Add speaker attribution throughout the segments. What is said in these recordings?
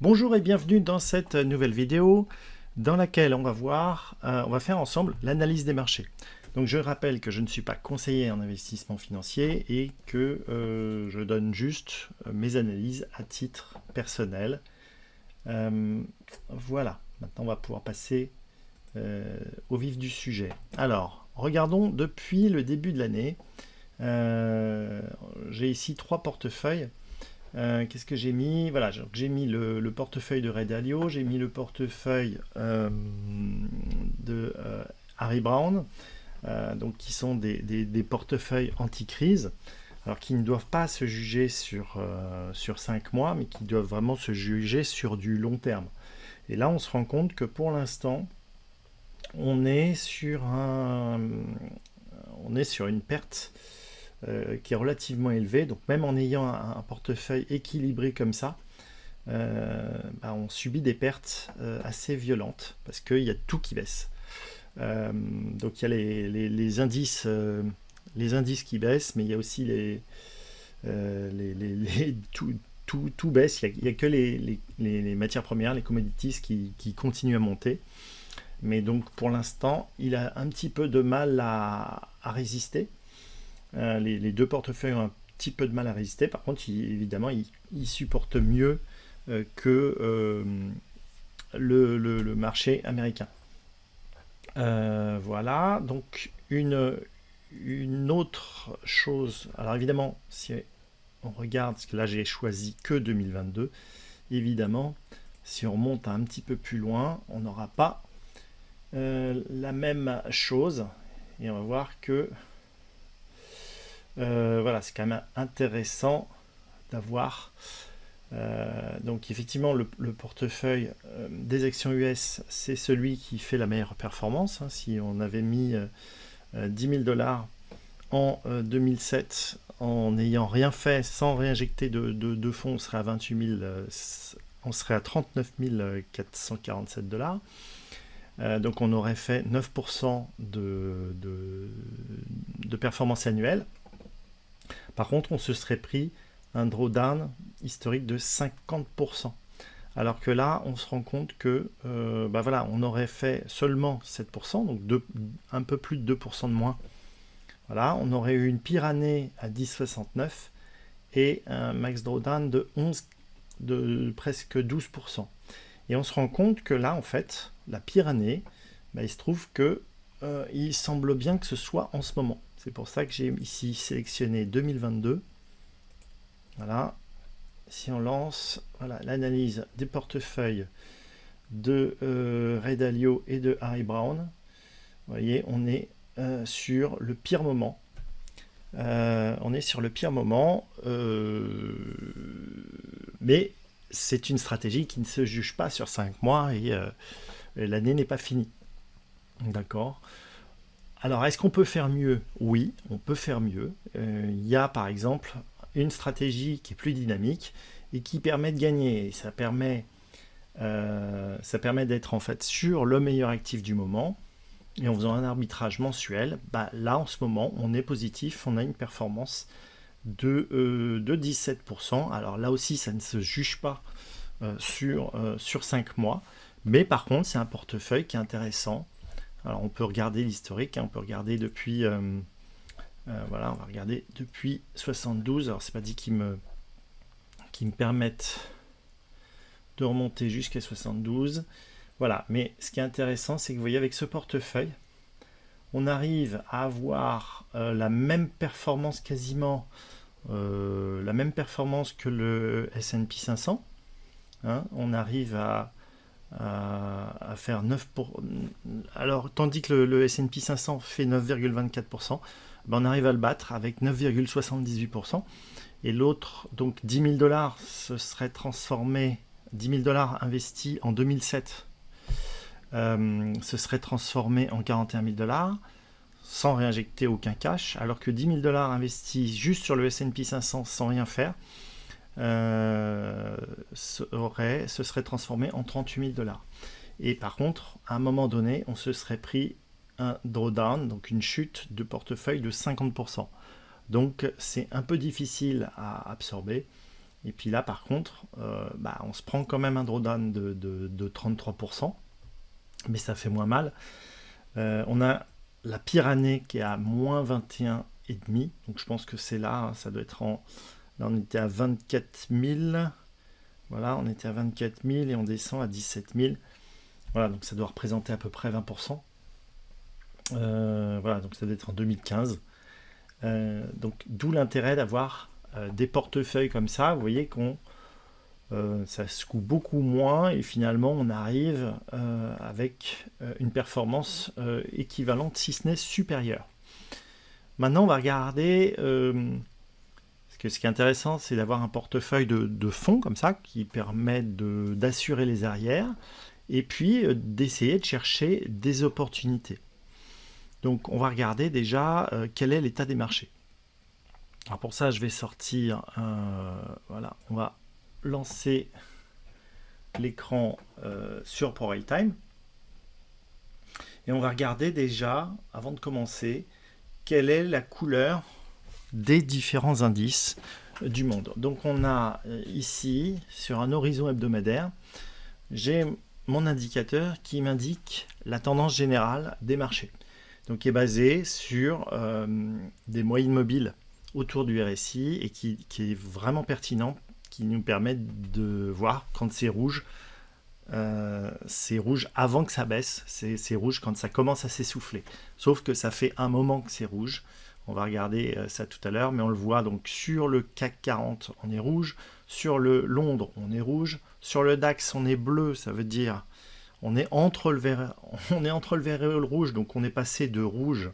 Speaker 1: Bonjour et bienvenue dans cette nouvelle vidéo dans laquelle on va faire ensemble l'analyse des marchés. Donc je rappelle que je ne suis pas conseiller en investissement financier et que je donne juste mes analyses à titre personnel. Voilà, maintenant on va pouvoir passer au vif du sujet. Alors, regardons depuis le début de l'année. J'ai ici 3 portefeuilles. Qu'est-ce que j'ai mis? Voilà, j'ai mis le portefeuille de Ray Dalio, j'ai mis le portefeuille de Harry Brown, donc qui sont des portefeuilles anti-crise, alors qui ne doivent pas se juger sur 5 mois, mais qui doivent vraiment se juger sur du long terme. Et là, on se rend compte que pour l'instant, on est sur une perte qui est relativement élevé. Donc même en ayant un portefeuille équilibré comme ça, on subit des pertes assez violentes parce qu'il y a tout qui baisse. Donc il y a les indices qui baissent, mais il y a aussi tout baisse. Il n'y a que les matières premières, les commodities qui continuent à monter. Mais donc pour l'instant, il a un petit peu de mal à résister. Les deux portefeuilles ont un petit peu de mal à résister. Par contre, évidemment, ils supportent mieux que le marché américain. Voilà. Donc, une autre chose. Alors, évidemment, si on regarde, parce que là, j'ai choisi que 2022, évidemment, si on remonte un petit peu plus loin, on n'aura pas la même chose. Et on va voir que voilà, c'est quand même intéressant d'avoir. Donc effectivement, le portefeuille des actions US, c'est celui qui fait la meilleure performance. Si on avait mis 10 000 $ en 2007, en n'ayant rien fait, sans réinjecter de fonds, on serait à 28 000, on serait à 39 447 $. Donc on aurait fait 9% de performance annuelle. Par contre, on se serait pris un drawdown historique de 50%. Alors que là, on se rend compte que voilà, on aurait fait seulement 7%, donc un peu plus de 2% de moins. Voilà, on aurait eu une pire année à 10,69 et un max drawdown de presque 12%. Et on se rend compte que là, en fait, la pire année, il se trouve que il semble bien que ce soit en ce moment. C'est pour ça que j'ai ici sélectionné 2022. Voilà. Si on lance l'analyse des portefeuilles de Ray Dalio et de Harry Brown, vous voyez, on est sur le pire moment. On est sur le pire moment, mais c'est une stratégie qui ne se juge pas sur 5 mois et l'année n'est pas finie. D'accord. Alors, est-ce qu'on peut faire mieux? Oui, on peut faire mieux. Il y a par exemple une stratégie qui est plus dynamique et qui permet de gagner. Et ça permet d'être en fait sur le meilleur actif du moment. Et en faisant un arbitrage mensuel, là en ce moment, on est positif, on a une performance de 17%. Alors là aussi, ça ne se juge pas sur 5 mois. Mais par contre, c'est un portefeuille qui est intéressant. Alors on peut regarder l'historique, on peut regarder depuis voilà, on va regarder depuis 72. Alors c'est pas dit qu'ils me permettent de remonter jusqu'à 72. Voilà, mais ce qui est intéressant, c'est que vous voyez, avec ce portefeuille, on arrive à avoir la même performance quasiment, la même performance que le S&P 500. On arrive à faire 9 pour... Alors, tandis que le S&P 500 fait 9,24%, on arrive à le battre avec 9,78%. Et l'autre, donc 10 000 $, se serait transformé, 10 000 $ investis en 2007, se serait transformé en 41 000 $, sans réinjecter aucun cash, alors que 10 000 $ investis juste sur le S&P 500 sans rien faire, se serait transformé en 38 000 $. Et par contre, à un moment donné, on se serait pris un drawdown, donc une chute de portefeuille de 50%. Donc c'est un peu difficile à absorber. Et puis là, par contre, on se prend quand même un drawdown de 33%, mais ça fait moins mal. On a la pire année qui est à moins 21,5. Donc je pense que c'est là, hein, ça doit être en... Là, on était à 24 000. Voilà, on était à 24 000 et on descend à 17 000. Voilà, donc ça doit représenter à peu près 20%. Voilà, donc ça doit être en 2015. Donc d'où l'intérêt d'avoir des portefeuilles comme ça. Vous voyez qu'on ça secoue beaucoup moins et finalement on arrive avec une performance équivalente, si ce n'est supérieure. Maintenant, on va regarder... ce qui est intéressant, c'est d'avoir un portefeuille de fonds comme ça qui permet d'assurer les arrières et puis d'essayer de chercher des opportunités. Donc on va regarder déjà quel est l'état des marchés. Alors pour ça, je vais sortir, voilà, on va lancer l'écran sur ProRateTime et on va regarder déjà, avant de commencer, quelle est la couleur des différents indices du monde. Donc on a ici, sur un horizon hebdomadaire, j'ai mon indicateur qui m'indique la tendance générale des marchés. Donc qui est basé sur des moyennes mobiles autour du RSI et qui est vraiment pertinent, qui nous permet de voir quand c'est rouge avant que ça baisse, c'est rouge quand ça commence à s'essouffler. Sauf que ça fait un moment que c'est rouge. On va regarder ça tout à l'heure, mais on le voit donc sur le CAC 40, on est rouge, sur le Londres, on est rouge, sur le DAX, on est bleu, ça veut dire on est entre le vert et le rouge, donc on est passé de rouge,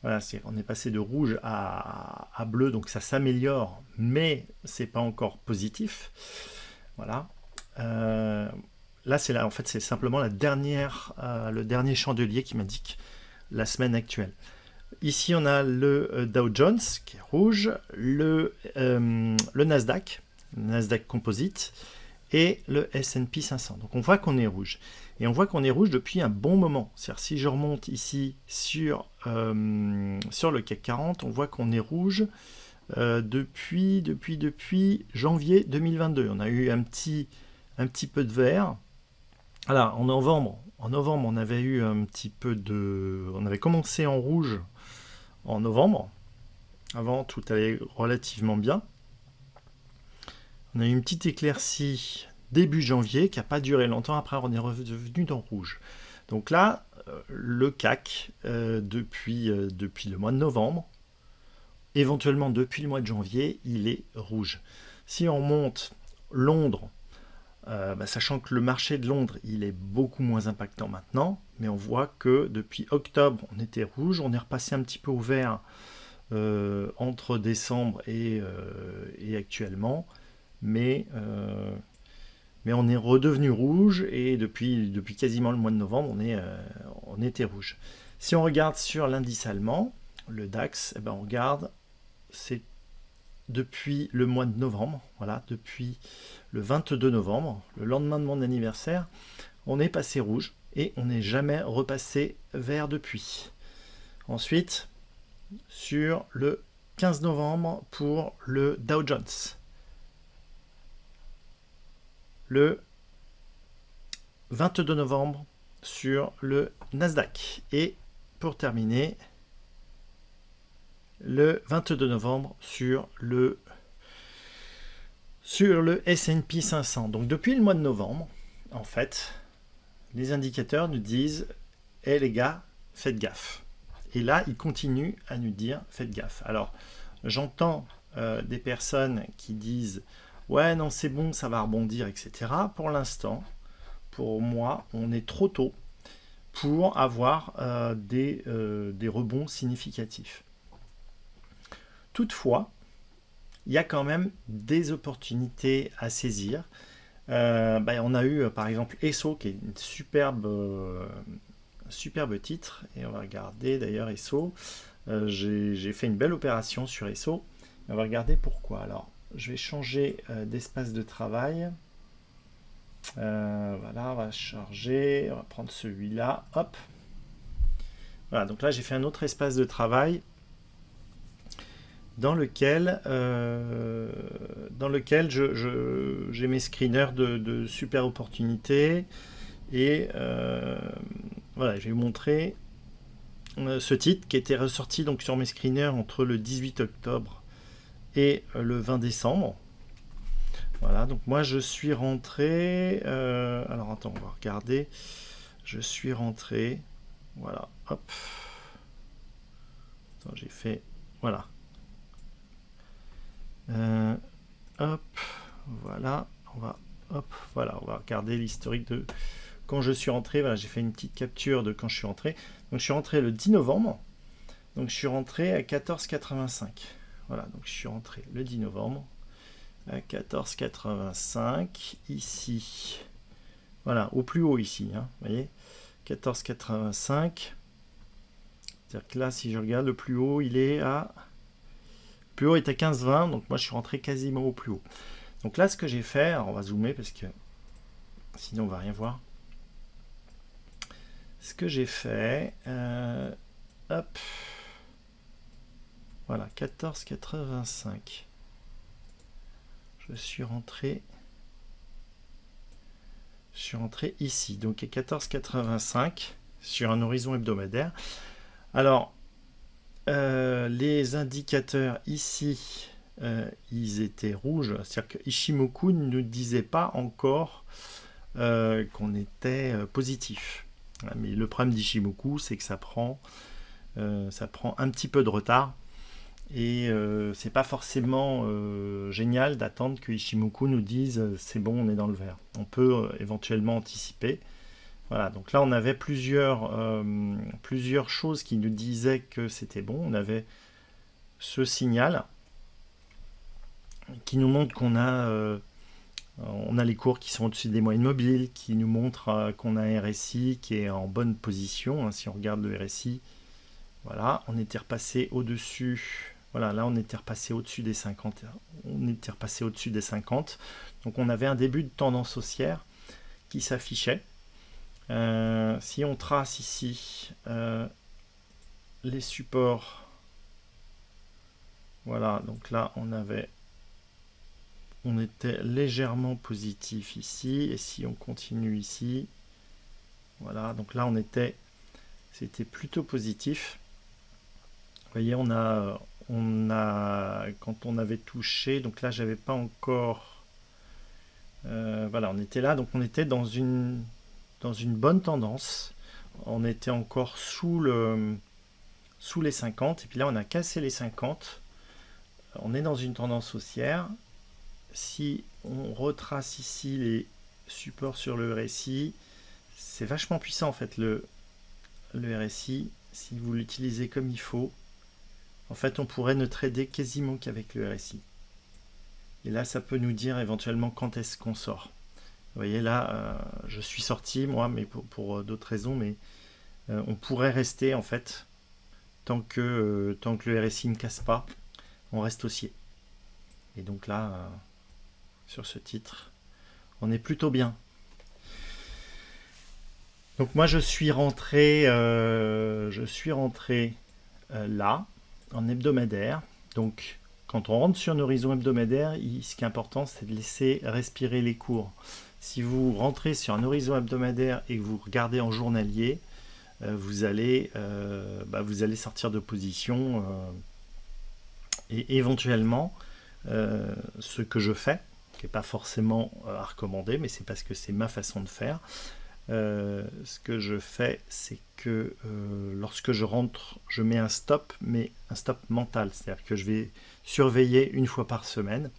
Speaker 1: voilà, on est passé de rouge à bleu, donc ça s'améliore, mais c'est pas encore positif. Voilà. Là, en fait, c'est simplement le dernier chandelier qui m'indique la semaine actuelle. Ici, on a le Dow Jones qui est rouge, le Nasdaq Composite et le S&P 500. Donc on voit qu'on est rouge. Et on voit qu'on est rouge depuis un bon moment. C'est-à-dire si je remonte ici sur le CAC 40, on voit qu'on est rouge depuis janvier 2022. On a eu un petit peu de vert. Alors en novembre, on avait eu un petit peu on avait commencé en rouge en novembre. Avant, tout allait relativement bien. On a eu une petite éclaircie début janvier qui n'a pas duré longtemps. Après, on est revenu dans rouge. Donc là, le CAC, depuis le mois de novembre, éventuellement depuis le mois de janvier, il est rouge. Si on monte Londres, sachant que le marché de Londres, il est beaucoup moins impactant maintenant, mais on voit que depuis octobre, on était rouge, on est repassé un petit peu au vert entre décembre et actuellement, mais on est redevenu rouge et depuis quasiment le mois de novembre, on était rouge. Si on regarde sur l'indice allemand, le DAX, on regarde, c'est depuis le mois de novembre, voilà, depuis le 22 novembre, le lendemain de mon anniversaire, on est passé rouge et on n'est jamais repassé vert depuis. Ensuite, sur le 15 novembre pour le Dow Jones, le 22 novembre sur le Nasdaq et pour terminer, le 22 novembre sur le S&P 500. Donc depuis le mois de novembre, en fait, les indicateurs nous disent « Eh les gars, faites gaffe ». Et là, ils continuent à nous dire « Faites gaffe ». Alors, j'entends des personnes qui disent « Ouais, non, c'est bon, ça va rebondir, etc. » Pour l'instant, pour moi, on est trop tôt pour avoir des rebonds significatifs. Toutefois, il y a quand même des opportunités à saisir. On a eu par exemple Esso qui est une superbe titre et on va regarder d'ailleurs Esso. J'ai fait une belle opération sur Esso. On va regarder pourquoi. Alors, je vais changer d'espace de travail. Voilà, on va charger. On va prendre celui-là. Hop. Voilà, donc là j'ai fait un autre espace de travail. dans lequel j'ai mes screeners de super opportunités. Et voilà, je vais vous montrer ce titre qui était ressorti donc sur mes screeners entre le 18 octobre et le 20 décembre. Voilà, donc moi je suis rentré. Alors attends, on va regarder. Je suis rentré. Voilà, hop. Attends, j'ai fait. Voilà. Hop, voilà. Voilà, on va regarder l'historique de quand je suis rentré. Voilà, j'ai fait une petite capture de quand je suis rentré. Donc je suis rentré le 10 novembre. Donc je suis rentré à 14,85. Voilà, donc je suis rentré le 10 novembre à 14,85 ici. Voilà, au plus haut ici, hein, vous voyez, 14,85. C'est-à-dire que là, si je regarde le plus haut, il est à... Le plus haut est à 15,20, donc moi je suis rentré quasiment au plus haut. Donc là, ce que j'ai fait, alors on va zoomer parce que sinon on va rien voir. Ce que j'ai fait, hop, voilà, 14,85. Je suis rentré ici, donc à 14,85 sur un horizon hebdomadaire. Alors, les indicateurs ici, ils étaient rouges, c'est-à-dire que Ishimoku ne nous disait pas encore qu'on était positif. Mais le problème d'Ishimoku, c'est que ça prend un petit peu de retard. Et c'est pas forcément génial d'attendre que Ishimoku nous dise c'est bon, on est dans le vert. On peut éventuellement anticiper. Voilà, donc là on avait plusieurs choses qui nous disaient que c'était bon. On avait ce signal qui nous montre qu'on a les cours qui sont au-dessus des moyennes mobiles, qui nous montre qu'on a un RSI qui est en bonne position. Hein, si on regarde le RSI, voilà, on était repassé au-dessus. Voilà, là on était repassé au-dessus des 50. On était repassé au-dessus des 50. Donc on avait un début de tendance haussière qui s'affichait. Si on trace ici les supports, voilà, donc là on était légèrement positif ici, et si on continue ici, voilà, donc là c'était plutôt positif. Vous voyez, on a quand on avait touché, donc là j'avais pas encore, voilà, on était là, donc on était dans une bonne tendance. On était encore sous les 50, et puis là on a cassé les 50. On est dans une tendance haussière. Si on retrace ici les supports sur le RSI, c'est vachement puissant en fait le RSI. Si vous l'utilisez comme il faut, en fait on pourrait ne trader quasiment qu'avec le RSI. Et là ça peut nous dire éventuellement quand est-ce qu'on sort. Vous voyez là, je suis sorti moi, mais pour d'autres raisons, mais on pourrait rester en fait tant que le RSI ne casse pas, on reste haussier. Et donc là, sur ce titre, on est plutôt bien. Donc moi je suis rentré là en hebdomadaire. Donc quand on rentre sur un horizon hebdomadaire, ce qui est important, c'est de laisser respirer les cours. Si vous rentrez sur un horizon hebdomadaire et que vous regardez en journalier, vous allez sortir de position et éventuellement ce que je fais, qui n'est pas forcément à recommander, mais c'est parce que c'est ma façon de faire. Ce que je fais, c'est que lorsque je rentre, je mets un stop, mais un stop mental, c'est-à-dire que je vais surveiller une fois par semaine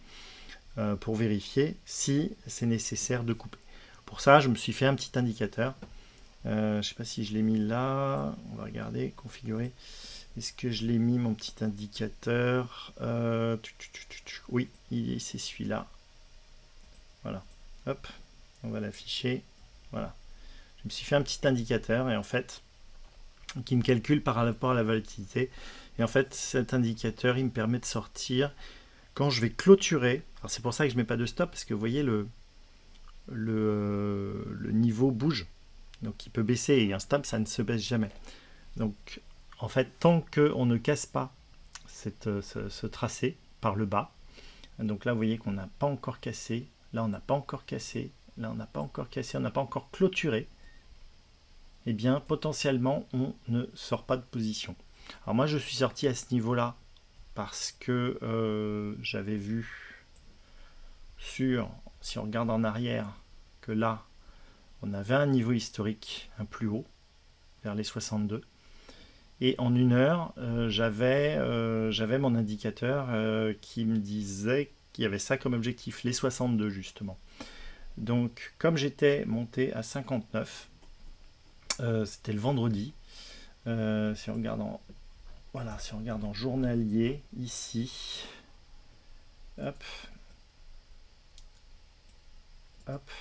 Speaker 1: pour vérifier si c'est nécessaire de couper. Pour ça, je me suis fait un petit indicateur. Je ne sais pas si je l'ai mis là. On va regarder, configurer. Est-ce que je l'ai mis mon petit indicateur? Oui, c'est celui-là. Voilà. Hop, on va l'afficher. Voilà. Je me suis fait un petit indicateur et en fait, qui me calcule par rapport à la volatilité. Et en fait, cet indicateur, il me permet de sortir quand je vais clôturer. Alors c'est pour ça que je ne mets pas de stop, parce que vous voyez, le niveau bouge. Donc il peut baisser, et un stop, ça ne se baisse jamais. Donc en fait, tant qu'on ne casse pas ce tracé par le bas. Donc là, vous voyez qu'on n'a pas encore cassé. Là, on n'a pas encore cassé. Là, on n'a pas encore cassé. On n'a pas encore clôturé. Eh bien, potentiellement, on ne sort pas de position. Alors moi, je suis sorti à ce niveau-là parce que j'avais vu si on regarde en arrière, que là, on avait un niveau historique un plus haut, vers les 62. Et en 1 heure, j'avais mon indicateur qui me disait qu'il y avait ça comme objectif, les 62 justement. Donc, comme j'étais monté à 59, c'était le vendredi. Si on regarde en journalier, ici, hop, hop.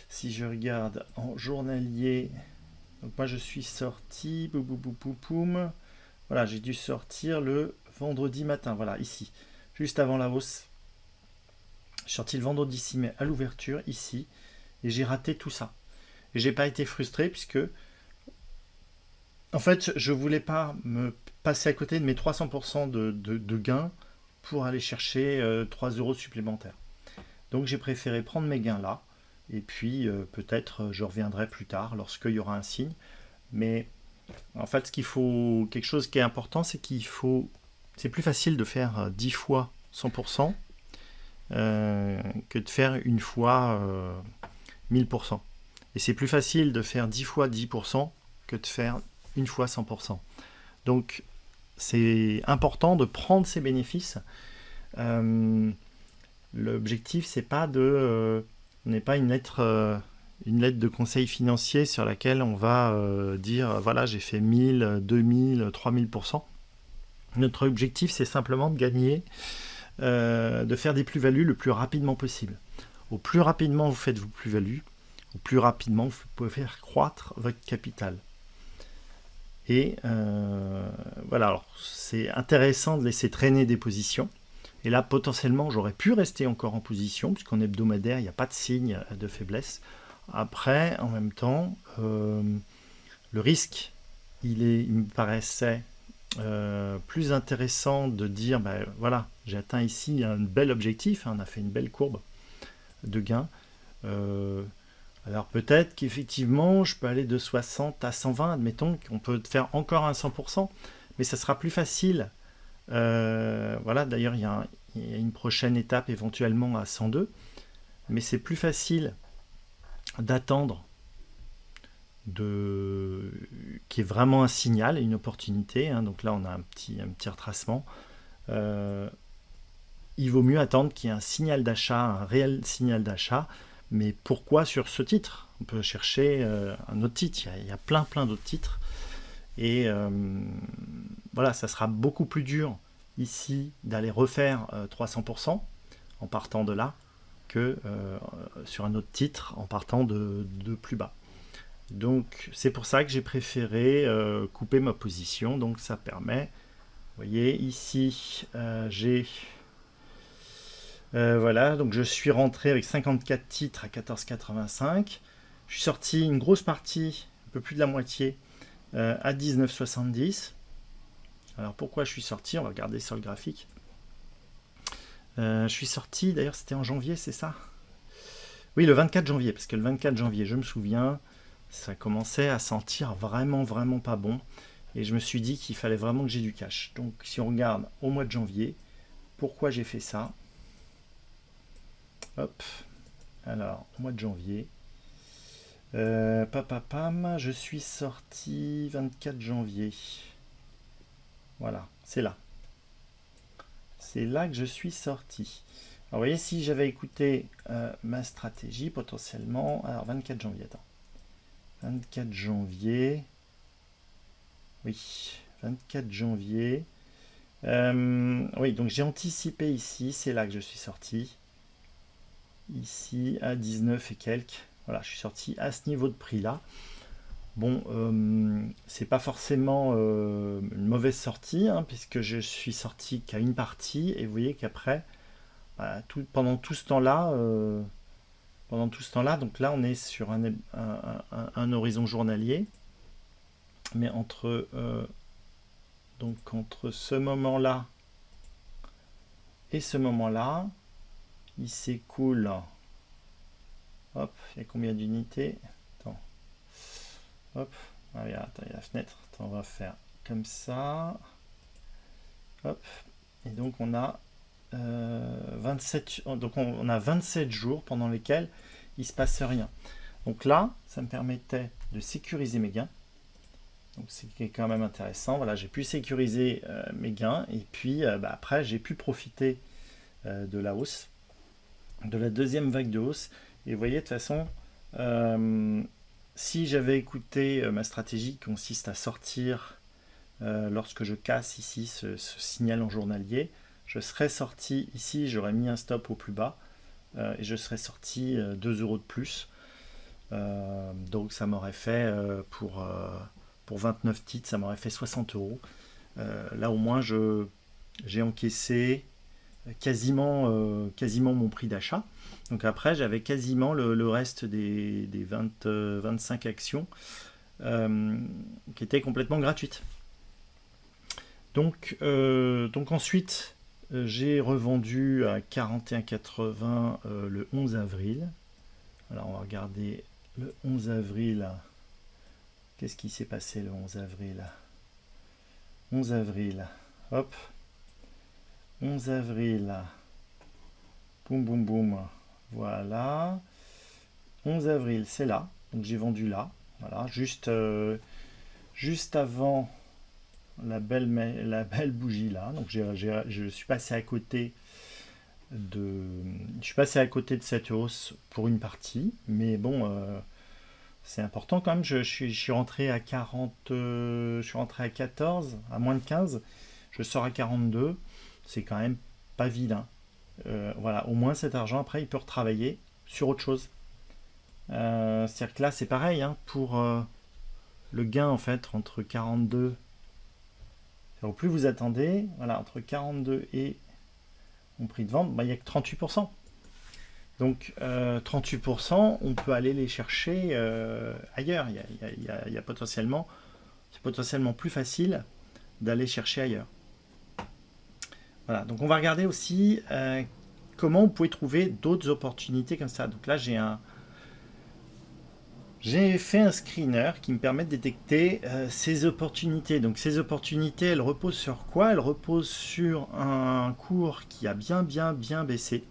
Speaker 1: Si je regarde en journalier, donc moi je suis sorti, boum. Voilà, j'ai dû sortir le vendredi matin, voilà, ici, juste avant la hausse. Je suis sorti le vendredi 6 mai à l'ouverture, ici, et j'ai raté tout ça. Et j'ai pas été frustré puisque, en fait, je voulais pas me passer à côté de mes 300% de gains pour aller chercher 3 euros supplémentaires. Donc j'ai préféré prendre mes gains là, et puis peut-être je reviendrai plus tard lorsqu'il y aura un signe. Mais en fait, quelque chose qui est important, c'est c'est plus facile de faire 10 fois 100% que de faire une fois 1000%. Et c'est plus facile de faire 10 fois 10% que de faire une fois 100%. Donc c'est important de prendre ces bénéfices. L'objectif, c'est pas on n'est pas une lettre de conseil financier sur laquelle on va dire voilà, j'ai fait 1000, 2000, 3000%. Notre objectif, c'est simplement de gagner, de faire des plus-values le plus rapidement possible. Au plus rapidement vous faites vos plus-values, au plus rapidement vous pouvez faire croître votre capital. Et voilà, alors c'est intéressant de laisser traîner des positions. Et là, potentiellement, j'aurais pu rester encore en position, puisqu'en hebdomadaire, il n'y a pas de signe de faiblesse. Après, en même temps, le risque, il me paraissait plus intéressant de dire, ben, voilà, j'ai atteint ici un bel objectif, hein, on a fait une belle courbe de gain. Alors peut-être qu'effectivement, je peux aller de 60 à 120, admettons qu'on peut faire encore un 100%, mais ça sera plus facile. Voilà, d'ailleurs, il y a une prochaine étape éventuellement à 102, mais c'est plus facile d'attendre qui est vraiment un signal, une opportunité. Hein. Donc là, on a un petit retracement. Il vaut mieux attendre qu'il y ait un signal d'achat, un réel signal d'achat. Mais pourquoi sur ce titre? On peut chercher un autre titre. Il y a plein d'autres titres. Et voilà, ça sera beaucoup plus dur ici d'aller refaire 300% en partant de là que sur un autre titre en partant de plus bas. Donc c'est pour ça que j'ai préféré couper ma position. Donc ça permet, vous voyez ici j'ai voilà, donc je suis rentré avec 54 titres à 14,85. Je suis sorti une grosse partie, un peu plus de la moitié, à 19,70. Alors pourquoi je suis sorti? On va regarder sur le graphique. Je suis sorti, d'ailleurs c'était en janvier, c'est ça? Oui, le 24 janvier, parce que le 24 janvier, je me souviens, ça commençait à sentir vraiment pas bon. Et je me suis dit qu'il fallait vraiment que j'ai du cash. Donc si on regarde au mois de janvier, pourquoi j'ai fait ça? Hop, alors au mois de janvier, je suis sorti 24 janvier. Voilà, c'est là. C'est là que je suis sorti. Alors, vous voyez, si j'avais écouté ma stratégie, potentiellement... Alors, 24 janvier, attends. 24 janvier... Oui, 24 janvier... oui, donc j'ai anticipé ici, c'est là que je suis sorti. Ici, à 19 et quelques. Voilà, je suis sorti à ce niveau de prix-là. Bon, c'est pas forcément une mauvaise sortie, hein, puisque je suis sorti qu'à une partie, et vous voyez qu'après, bah, pendant tout ce temps-là, donc là on est sur un horizon journalier, mais entre Donc entre ce moment-là et ce moment-là, il s'écoule. Hop, il y a combien d'unités? Attends. Hop, ah, attends, il y a la fenêtre. Attends, on va faire comme ça. Hop, et donc on a 27, donc on a 27 jours pendant lesquels il ne se passe rien. Donc là, ça me permettait de sécuriser mes gains. Donc c'est quand même intéressant. Voilà, j'ai pu sécuriser mes gains et puis après j'ai pu profiter de la hausse, de la deuxième vague de hausse. Et vous voyez, de toute façon, si j'avais écouté ma stratégie qui consiste à sortir lorsque je casse ici ce signal en journalier, je serais sorti ici, j'aurais mis un stop au plus bas et je serais sorti 2 euros de plus. Donc ça m'aurait fait pour 29 titres, ça m'aurait fait 60 euros. Là au moins j'ai encaissé quasiment mon prix d'achat. Donc après j'avais quasiment le reste des 25 actions qui étaient complètement gratuites. Donc ensuite j'ai revendu à 41,80 le 11 avril. Alors on va regarder le 11 avril. Qu'est-ce qui s'est passé le 11 avril? 11 avril, hop. 11 avril. Boum, boum, boum. Voilà. 11 avril, c'est là. Donc j'ai vendu là. Voilà, juste avant la belle bougie là. Donc je suis passé à côté de cette hausse pour une partie. Mais bon, c'est important quand même. Je suis rentré à 40, je suis rentré à 14, à moins de 15. Je sors à 42. C'est quand même pas vilain. Voilà, au moins cet argent après il peut retravailler sur autre chose. C'est-à-dire que là c'est pareil hein, pour le gain en fait entre 42. Au plus vous attendez, voilà, entre 42 et mon prix de vente, il n'y a que 38%. Donc 38%, on peut aller les chercher ailleurs. Il y a potentiellement, c'est potentiellement plus facile d'aller chercher ailleurs. Voilà, donc on va regarder aussi comment vous pouvez trouver d'autres opportunités comme ça. Donc là, j'ai fait un screener qui me permet de détecter ces opportunités. Donc ces opportunités, elles reposent sur quoi? Elles reposent sur un cours qui a bien baissé.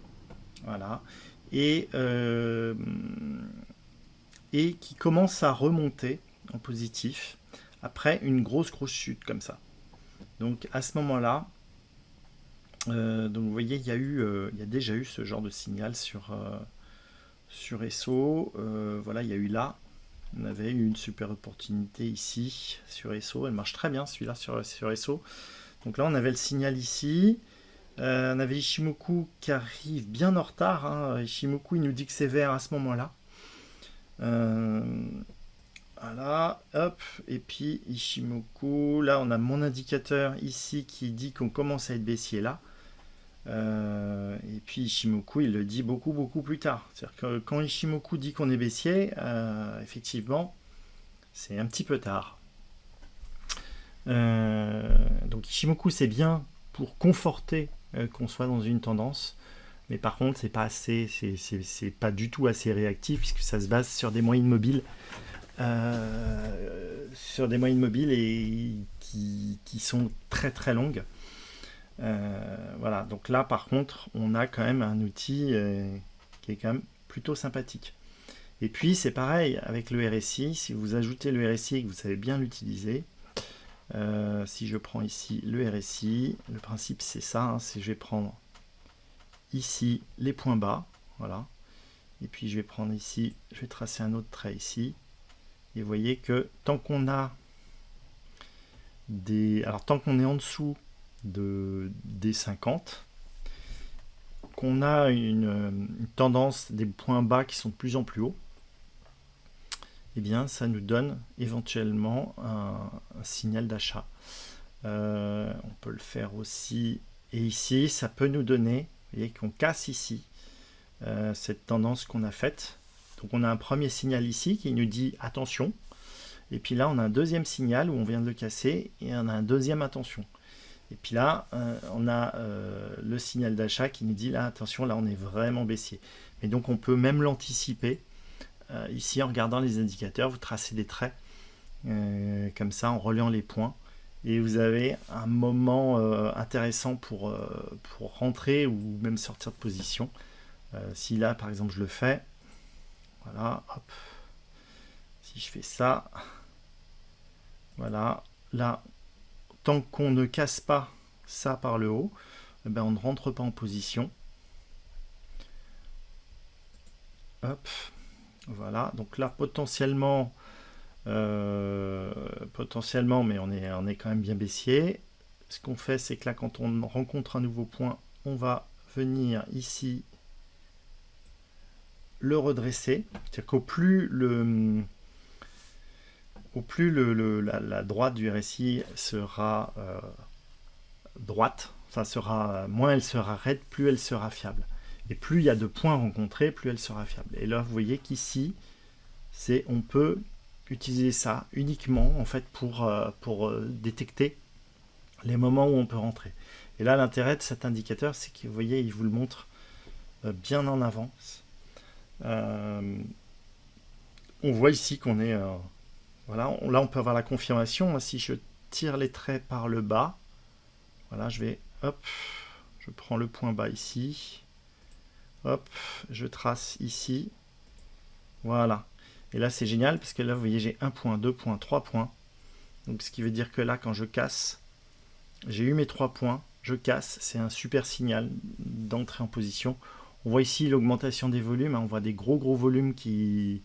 Speaker 1: Voilà. Et qui commence à remonter en positif après une grosse chute comme ça. Donc à ce moment-là, donc vous voyez, il y a déjà eu ce genre de signal sur SO. Voilà, il y a eu là. On avait eu une super opportunité ici sur SO. Elle marche très bien celui-là sur SO. Donc là, on avait le signal ici. On avait Ishimoku qui arrive bien en retard. Hein. Ishimoku, il nous dit que c'est vert à ce moment-là. Voilà, hop. Et puis Ishimoku. Là, on a mon indicateur ici qui dit qu'on commence à être baissier là. Et puis Ishimoku il le dit beaucoup plus tard. C'est-à-dire que quand Ishimoku dit qu'on est baissier, effectivement c'est un petit peu tard. Donc Ishimoku c'est bien pour conforter qu'on soit dans une tendance, mais par contre c'est pas assez, c'est pas du tout assez réactif puisque ça se base sur des moyennes mobiles. Et qui sont très longues. Voilà, donc là par contre on a quand même un outil qui est quand même plutôt sympathique. Et puis c'est pareil avec le RSI, si vous ajoutez le RSI et que vous savez bien l'utiliser, si je prends ici le RSI, le principe c'est ça, hein, c'est je vais prendre ici les points bas, voilà, et puis je vais prendre ici, je vais tracer un autre trait ici, et vous voyez que tant qu'on a tant qu'on est en dessous des 50, qu'on a une tendance des points bas qui sont de plus en plus hauts, et bien ça nous donne éventuellement un signal d'achat. On peut le faire aussi, et ici ça peut nous donner, vous voyez qu'on casse ici cette tendance qu'on a faite. Donc on a un premier signal ici qui nous dit attention, Et puis là, on a un deuxième signal où on vient de le casser et on a un deuxième attention. Et puis là, on a le signal d'achat qui nous dit là, attention, là, on est vraiment baissier. Et donc, on peut même l'anticiper. Ici, en regardant les indicateurs, vous tracez des traits comme ça, en reliant les points. Et vous avez un moment intéressant pour rentrer ou même sortir de position. Si là, par exemple, je le fais, voilà, hop. Si je fais ça, voilà, là, tant qu'on ne casse pas ça par le haut, eh ben, on ne rentre pas en position. Hop, voilà, donc là, potentiellement, mais on est quand même bien baissier. Ce qu'on fait, c'est que là, quand on rencontre un nouveau point, on va venir ici le redresser. C'est-à-dire qu'au plus la droite du RSI sera droite, moins elle sera raide, plus elle sera fiable. Et plus il y a de points rencontrés, plus elle sera fiable. Et là, vous voyez qu'ici, on peut utiliser ça uniquement en fait pour détecter les moments où on peut rentrer. Et là, l'intérêt de cet indicateur, c'est que vous voyez, il vous le montre bien en avance. On voit ici qu'on est voilà, là on peut avoir la confirmation. Moi, si je tire les traits par le bas, voilà, je prends le point bas ici, hop, je trace ici, voilà. Et là c'est génial parce que là vous voyez j'ai 1 point, 2 points, 3 points. Donc ce qui veut dire que là quand je casse, j'ai eu mes 3 points, je casse, c'est un super signal d'entrée en position. On voit ici l'augmentation des volumes, on voit des gros volumes qui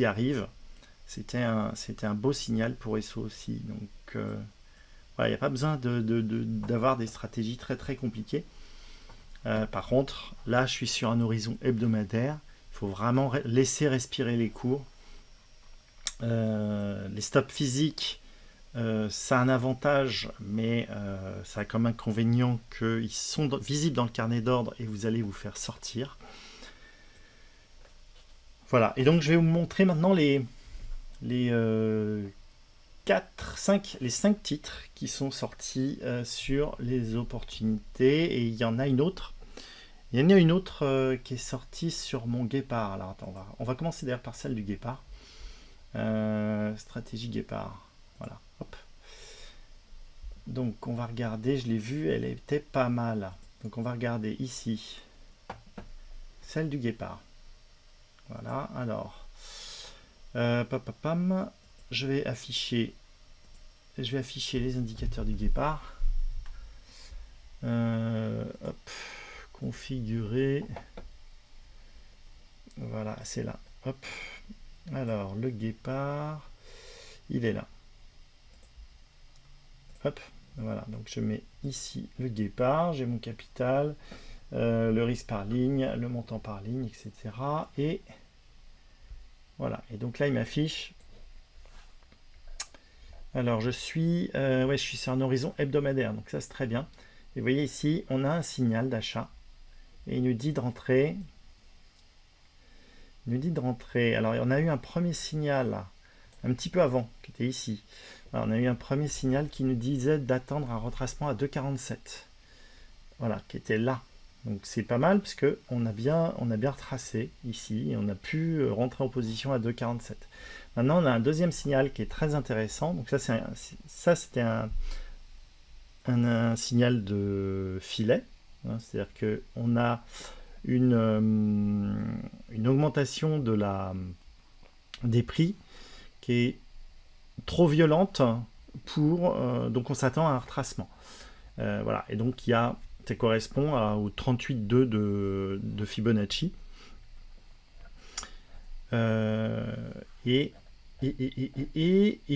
Speaker 1: arrivent. C'était un beau signal pour SO aussi. Donc voilà, il n'y a pas besoin d'avoir des stratégies très très compliquées. Par contre, là je suis sur un horizon hebdomadaire. Il faut vraiment laisser respirer les cours. Les stops physiques, ça a un avantage, mais ça a comme inconvénient qu'ils sont visibles dans le carnet d'ordre et vous allez vous faire sortir. Voilà, et donc je vais vous montrer maintenant les 5 titres qui sont sortis sur les opportunités, et il y en a une autre. Il y en a une autre qui est sortie sur mon guépard. Alors attends, on va commencer d'ailleurs par celle du guépard. Stratégie guépard. Voilà, hop. Donc on va regarder, je l'ai vue, elle était pas mal. Donc on va regarder ici celle du guépard. Voilà, alors je vais afficher les indicateurs du guépard. Hop, configurer. Voilà, c'est là. Hop. Alors, le guépard, il est là. Hop, voilà. Donc, je mets ici le guépard. J'ai mon capital, le risque par ligne, le montant par ligne, etc. Et voilà. Et donc là, il m'affiche. Alors, je suis sur un horizon hebdomadaire. Donc, ça, c'est très bien. Et vous voyez ici, on a un signal d'achat. Et il nous dit de rentrer. Alors, on a eu un premier signal, là, un petit peu avant, qui était ici. Alors, on a eu un premier signal qui nous disait d'attendre un retracement à 2,47. Voilà, qui était là. Donc, c'est pas mal, parce qu'on a bien retracé ici, et on a pu rentrer en position à 2,47. Maintenant, on a un deuxième signal qui est très intéressant. Donc, ça c'était un signal de filet. Hein, c'est-à-dire qu'on a une augmentation des prix qui est trop violente pour donc on s'attend à un retracement, voilà, et donc ça correspond au 38,2 de Fibonacci, et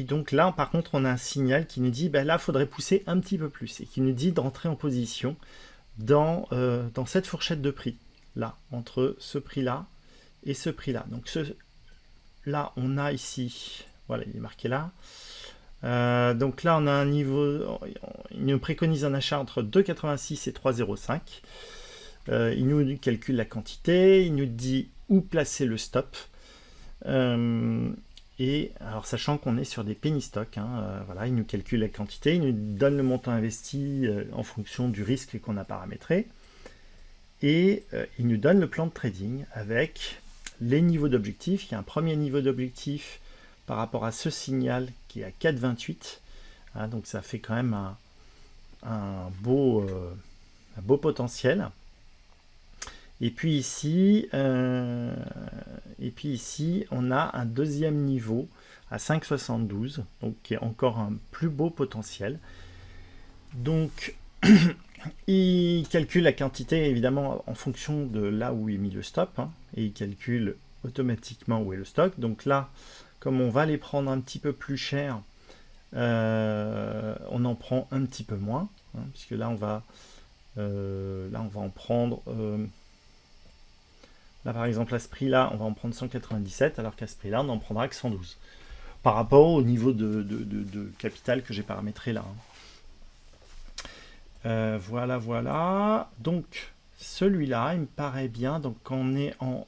Speaker 1: donc là par contre on a un signal qui nous dit là il faudrait pousser un petit peu plus, et qui nous dit de rentrer en position dans cette fourchette de prix là, entre ce prix là et ce prix là. Donc là on a ici, voilà, il est marqué là, donc là on a un niveau, il nous préconise un achat entre 2,86 et 3,05. Il nous calcule la quantité, il nous dit où placer le stop, et Et alors sachant qu'on est sur des penny stocks, voilà, il nous calcule la quantité, il nous donne le montant investi en fonction du risque qu'on a paramétré, et il nous donne le plan de trading avec les niveaux d'objectifs. Il y a un premier niveau d'objectif par rapport à ce signal qui est à 4,28, donc ça fait quand même un beau potentiel. Et puis ici, on a un deuxième niveau à 5,72, donc qui est encore un plus beau potentiel. Donc, il calcule la quantité évidemment en fonction de là où est mis le stop, et il calcule automatiquement où est le stock. Donc là, comme on va les prendre un petit peu plus cher, on en prend un petit peu moins, puisque là on va en prendre. Là, par exemple, à ce prix-là, on va en prendre 197, alors qu'à ce prix-là, on n'en prendra que 112. Par rapport au niveau de capital que j'ai paramétré là. Voilà. Donc, celui-là, il me paraît bien. Donc, on est en...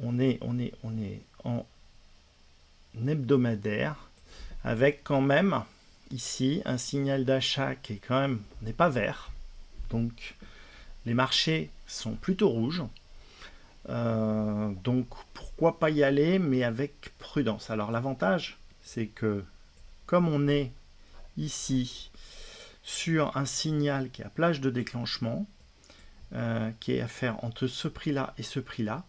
Speaker 1: on est en hebdomadaire, avec quand même, ici, un signal d'achat qui est quand même... n'est pas vert. Donc... les marchés sont plutôt rouges, donc pourquoi pas y aller, mais avec prudence. Alors l'avantage, c'est que comme on est ici sur un signal qui est à plage de déclenchement, qui est à faire entre ce prix-là et ce prix-là,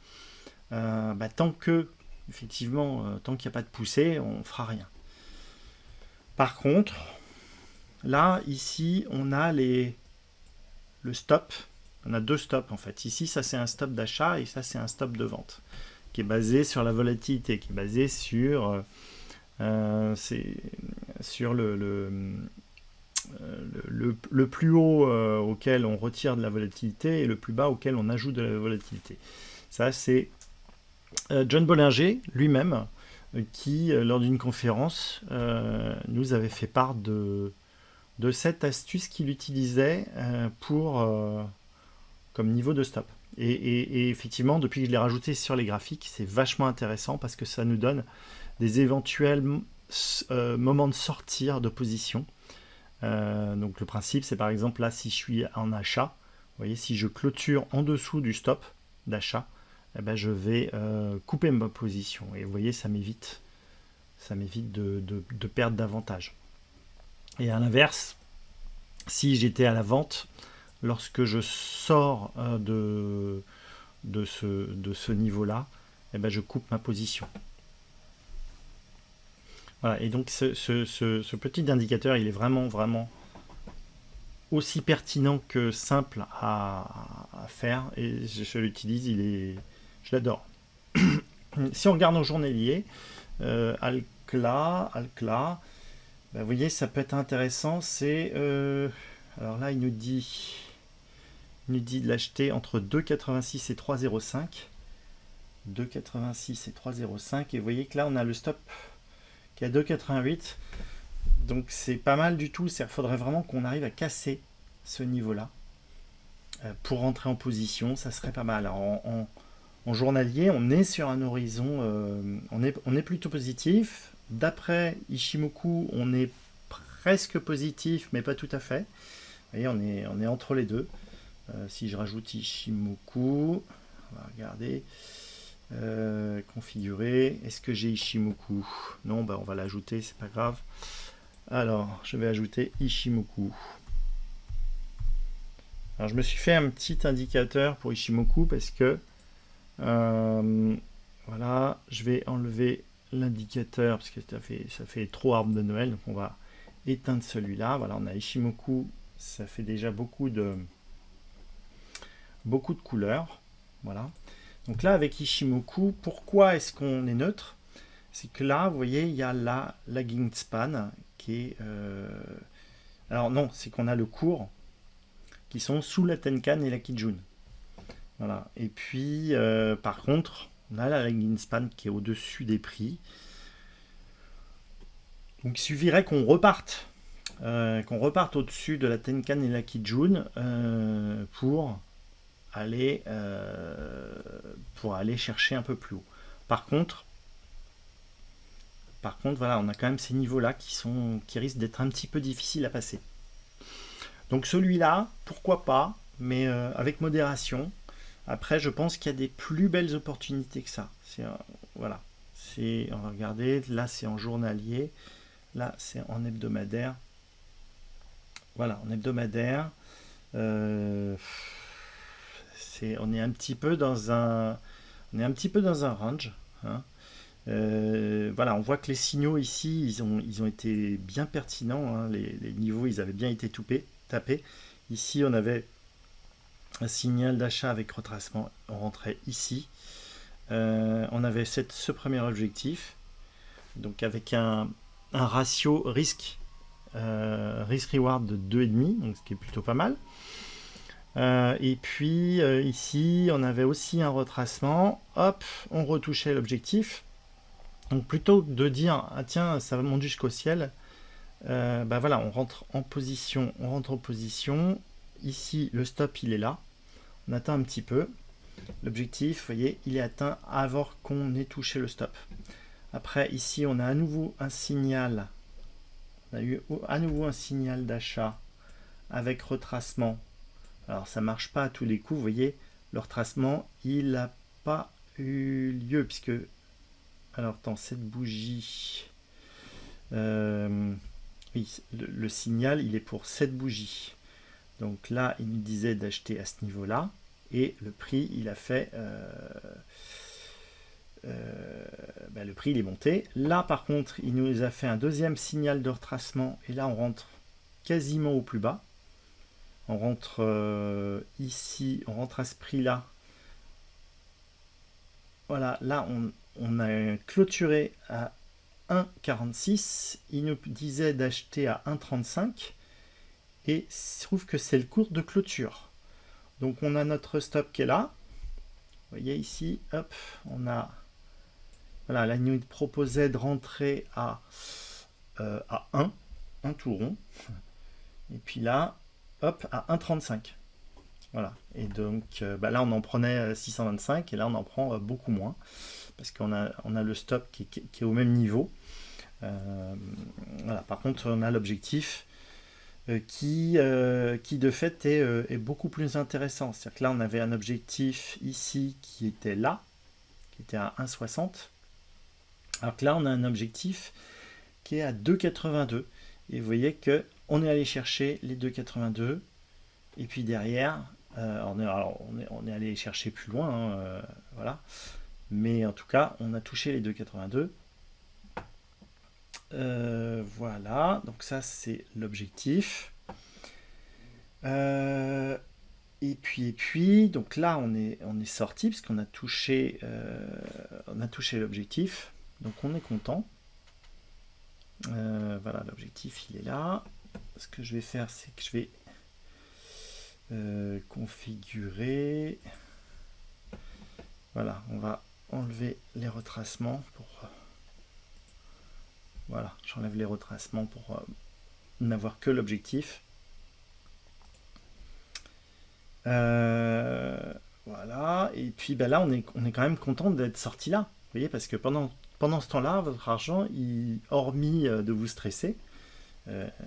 Speaker 1: tant qu'il n'y a pas de poussée, on ne fera rien. Par contre, là, ici, on a le stop. On a deux stops en fait. Ici, ça c'est un stop d'achat et ça c'est un stop de vente qui est basé sur la volatilité, qui est basé sur le plus haut auquel on retire de la volatilité et le plus bas auquel on ajoute de la volatilité. Ça c'est John Bollinger lui-même qui, lors d'une conférence, nous avait fait part de cette astuce qu'il utilisait comme niveau de stop. Et effectivement, depuis que je l'ai rajouté sur les graphiques, c'est vachement intéressant parce que ça nous donne des éventuels moments de sortir de position. Donc le principe, c'est par exemple là, si je suis en achat, vous voyez, si je clôture en dessous du stop d'achat, je vais couper ma position. Et vous voyez, ça m'évite de perdre davantage. Et à l'inverse, si j'étais à la vente, lorsque je sors de ce niveau-là, je coupe ma position. Voilà, et donc ce petit indicateur, il est vraiment aussi pertinent que simple à faire, et je l'utilise, je l'adore. Si on regarde en journalier, Alcla, vous voyez, ça peut être intéressant, alors là, il nous dit de l'acheter entre 2,86 et 3,05. 2,86 et 3,05. Et vous voyez que là, on a le stop qui est à 2,88. Donc, c'est pas mal du tout. Il faudrait vraiment qu'on arrive à casser ce niveau-là pour rentrer en position. Ça serait pas mal. Alors, en journalier, on est sur un horizon, on est plutôt positif. D'après Ishimoku, on est presque positif, mais pas tout à fait. Vous voyez, on est entre les deux. Si je rajoute Ishimoku, on va regarder, configurer, est-ce que j'ai Ishimoku? Non, on va l'ajouter, c'est pas grave. Alors, je vais ajouter Ishimoku. Alors, je me suis fait un petit indicateur pour Ishimoku parce que, voilà, je vais enlever l'indicateur parce que ça fait trop arbre de Noël, donc on va éteindre celui-là. Voilà, on a Ishimoku, ça fait déjà beaucoup de couleurs. Voilà. Donc là, avec Ishimoku, pourquoi est-ce qu'on est neutre? C'est que là, vous voyez, il y a la lagging span qui est... alors non, c'est qu'on a le cours qui sont sous la Tenkan et la Kijun. Voilà. Et puis, par contre, on a la lagging span qui est au-dessus des prix. Donc il suffirait qu'on reparte au-dessus de la Tenkan et la Kijun pour aller chercher un peu plus haut. Par contre, Par contre, voilà, on a quand même ces niveaux-là qui risquent d'être un petit peu difficiles à passer. Donc celui-là, pourquoi pas, mais avec modération. Après, je pense qu'il y a des plus belles opportunités que ça. Voilà. On va regarder, là c'est en journalier, là c'est en hebdomadaire. Voilà, en hebdomadaire, on est un petit peu dans un range. Hein. Voilà, on voit que les signaux ici, ils ont été bien pertinents. Hein. Les niveaux, ils avaient bien été tapés. Ici, on avait un signal d'achat avec retracement. On rentrait ici. On avait ce premier objectif. Donc avec un ratio risk-reward de 2,5, donc ce qui est plutôt pas mal. Et puis ici, on avait aussi un retracement. Hop, on retouchait l'objectif. Donc plutôt que de dire ah tiens ça monte jusqu'au ciel, bah voilà, on rentre en position. Ici le stop il est là. On atteint un petit peu. L'objectif, vous voyez, il est atteint avant qu'on ait touché le stop. Après ici on a à nouveau un signal. On a eu à nouveau un signal d'achat avec retracement. Alors ça marche pas à tous les coups, vous voyez, le retracement il n'a pas eu lieu puisque alors dans cette bougie oui, le signal il est pour cette bougie, donc là il nous disait d'acheter à ce niveau là et le prix il a fait le prix il est monté. Là par contre il nous a fait un deuxième signal de retracement et là on rentre quasiment au plus bas. On rentre ici, on rentre à ce prix là. Voilà, là on a clôturé à 1,46. Il nous disait d'acheter à 1,35 et il se trouve que c'est le cours de clôture. Donc on a notre stop qui est là. Vous voyez ici, hop, on a voilà, là il nous proposait de rentrer à 1, un tout rond. Et puis là, hop, à 1,35. Voilà, et donc là on en prenait 625 et là on en prend beaucoup moins parce qu'on a le stop qui est au même niveau. Voilà. Par contre on a l'objectif qui de fait est beaucoup plus intéressant. C'est-à-dire que là on avait un objectif ici qui était là, qui était à 1,60, alors que là on a un objectif qui est à 2,82 et vous voyez que on est allé chercher les 2,82 et puis derrière on est allé chercher plus loin, hein, voilà. Mais en tout cas, on a touché les 2,82. Voilà, donc ça c'est l'objectif. Et puis, donc là on est sorti puisqu'on a touché, l'objectif. Donc on est content. Voilà, l'objectif il est là. Ce que je vais faire, c'est que je vais configurer. Voilà, on va enlever les retracements pour voilà, j'enlève les retracements pour n'avoir que l'objectif. Voilà, et puis là on est quand même content d'être sorti là, vous voyez, parce que pendant ce temps-là, votre argent, hormis de vous stresser,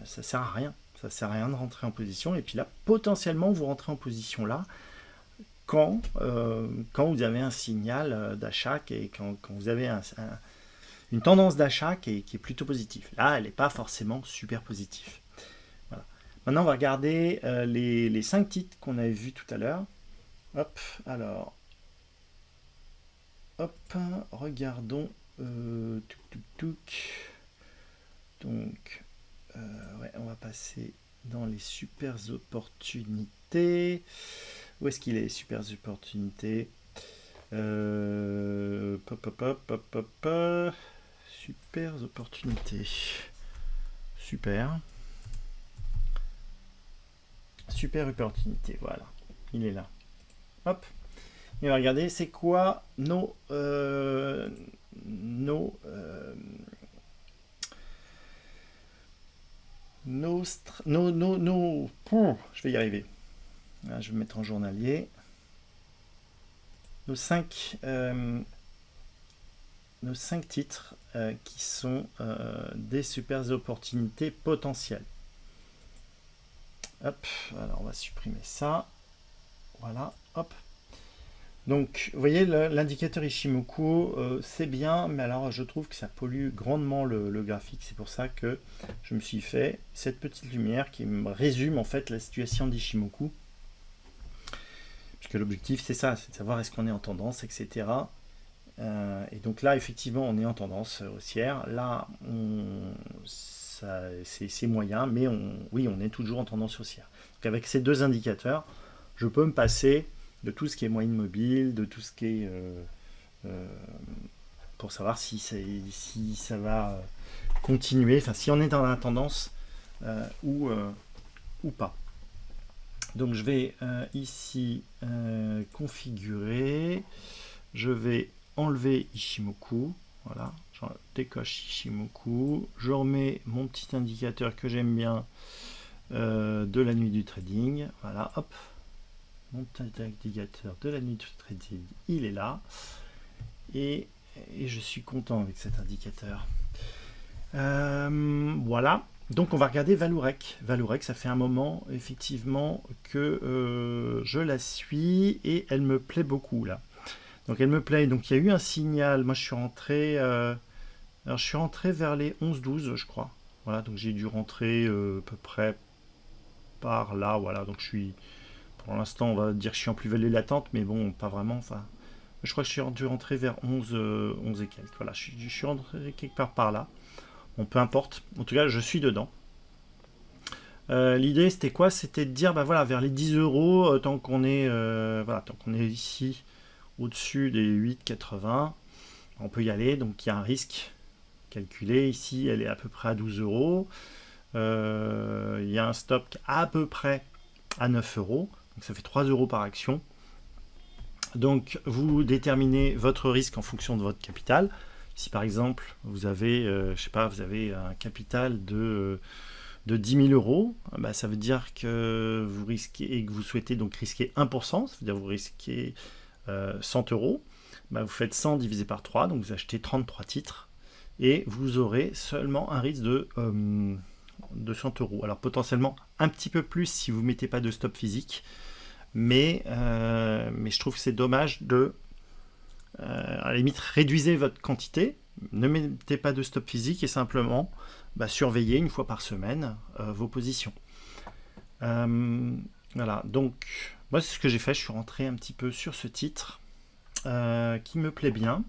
Speaker 1: ça sert à rien. Ça sert à rien de rentrer en position. Et puis là, potentiellement, vous rentrez en position là quand vous avez un signal d'achat et quand vous avez une tendance d'achat qui est plutôt positive. Là, elle n'est pas forcément super positive. Voilà. Maintenant, on va regarder les 5 titres qu'on avait vus tout à l'heure. Hop, alors. Hop, regardons. Donc, ouais, on va passer dans les super opportunités. Où est-ce qu'il est, les super opportunités? Super opportunités. Super opportunité, voilà. Il est là. Hop. Et on va regarder c'est quoi je vais y arriver. Là, je vais mettre en journalier. Nos 5 nos 5 titres qui sont des super opportunités potentielles. Hop, alors on va supprimer ça. Voilà, hop. Donc, vous voyez, l'indicateur Ishimoku, c'est bien, mais alors je trouve que ça pollue grandement le graphique. C'est pour ça que je me suis fait cette petite lumière qui me résume en fait la situation d'Ishimoku. Puisque l'objectif, c'est ça, c'est de savoir est-ce qu'on est en tendance, etc. Et donc là, effectivement, on est en tendance haussière. Là, c'est moyen, mais oui, on est toujours en tendance haussière. Donc avec ces deux indicateurs, je peux me passer de tout ce qui est moyenne mobile, de tout ce qui est pour savoir si ça va continuer, enfin si on est dans la tendance ou pas. Donc je vais ici configurer, je vais enlever Ishimoku, voilà, je décoche Ishimoku, je remets mon petit indicateur que j'aime bien de la nuit du trading, voilà, hop, mon petit indicateur de la nuit du trading, il est là, et je suis content avec cet indicateur. Voilà, donc on va regarder Vallourec. Vallourec, ça fait un moment effectivement que je la suis et elle me plaît beaucoup là. Donc elle me plaît, donc il y a eu un signal, moi je suis rentré, alors je suis rentré vers les 11-12 je crois. Voilà, donc j'ai dû rentrer à peu près par là, voilà, donc je suis, pour l'instant on va dire que je suis en plus-value latente, mais bon, pas vraiment, enfin, je crois que je suis dû rentrer vers 11 et quelques, voilà, je suis rentré quelque part par là. Bon, peu importe, en tout cas je suis dedans. L'idée c'était quoi? C'était de dire bah voilà, vers les 10 euros, tant qu'on est voilà, tant qu'on est ici au-dessus des 8,80, on peut y aller. Donc il y a un risque calculé ici, elle est à peu près à 12 euros. Il y a un stop à peu près à 9 euros, donc ça fait 3 euros par action. Donc vous déterminez votre risque en fonction de votre capital. Si par exemple vous avez, je sais pas, vous avez un capital de 10 000 euros, bah, ça veut dire que vous risquez et que vous souhaitez donc risquer 1%, ça veut dire que vous risquez 100 euros. Bah, vous faites 100 divisé par 3, donc vous achetez 33 titres et vous aurez seulement un risque de 100 euros. Alors potentiellement un petit peu plus si vous ne mettez pas de stop physique, mais je trouve que c'est dommage de à la limite réduisez votre quantité, ne mettez pas de stop physique et simplement surveillez une fois par semaine vos positions. Voilà, donc moi c'est ce que j'ai fait, je suis rentré un petit peu sur ce titre qui me plaît bien.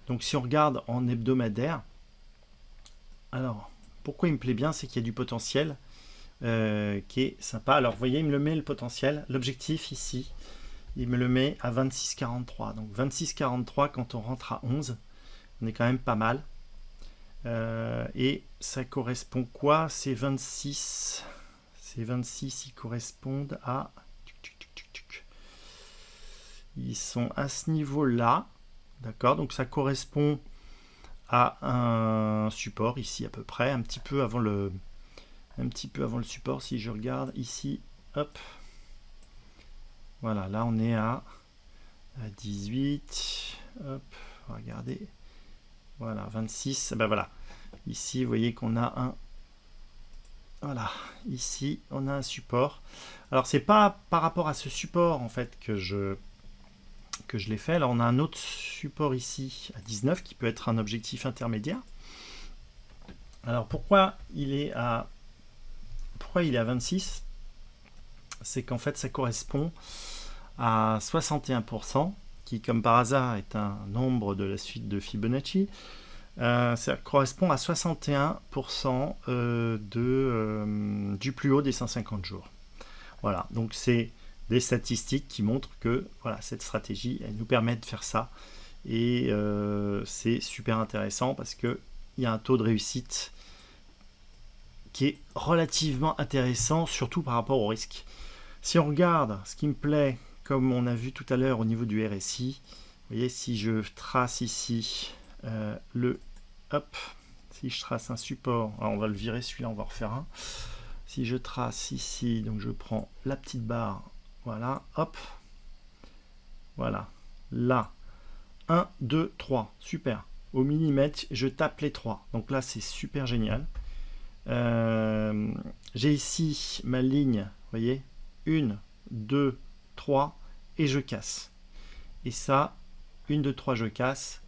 Speaker 1: Donc si on regarde en hebdomadaire, alors pourquoi il me plaît bien, c'est qu'il y a du potentiel qui est sympa. Alors vous voyez, il me le met le potentiel, l'objectif ici, il me le met à 26,43. Donc 26,43 quand on rentre à 11, on est quand même pas mal. Et ça correspond quoi? Ces 26, ils correspondent à... Ils sont à ce niveau-là. D'accord, donc ça correspond à un support ici à peu près, un petit peu avant le support. Si je regarde ici, hop, voilà, là on est à 18, hop, regardez, voilà, 26, ben voilà, ici vous voyez qu'on a un, voilà, ici on a un support. Alors c'est pas par rapport à ce support en fait que je l'ai fait. Alors on a un autre support ici à 19 qui peut être un objectif intermédiaire. Alors pourquoi il est à 26? C'est qu'en fait ça correspond à 61%, qui comme par hasard est un nombre de la suite de Fibonacci. Ça correspond à 61% du plus haut des 150 jours. Voilà, donc c'est des statistiques qui montrent que voilà, cette stratégie elle nous permet de faire ça et c'est super intéressant parce que il y a un taux de réussite qui est relativement intéressant, surtout par rapport au risque. Si on regarde ce qui me plaît, comme on a vu tout à l'heure au niveau du RSI, vous voyez, si je trace ici si je trace un support, alors on va le virer celui-là, on va en refaire un. Si je trace ici, donc je prends la petite barre, voilà, hop, voilà, là, 1, 2, 3, super. au millimètre, je tape les 3. Donc là, c'est super génial. J'ai ici ma ligne, vous voyez, 1, 2, 3, et je casse. Et ça, 1, 2, 3, je casse.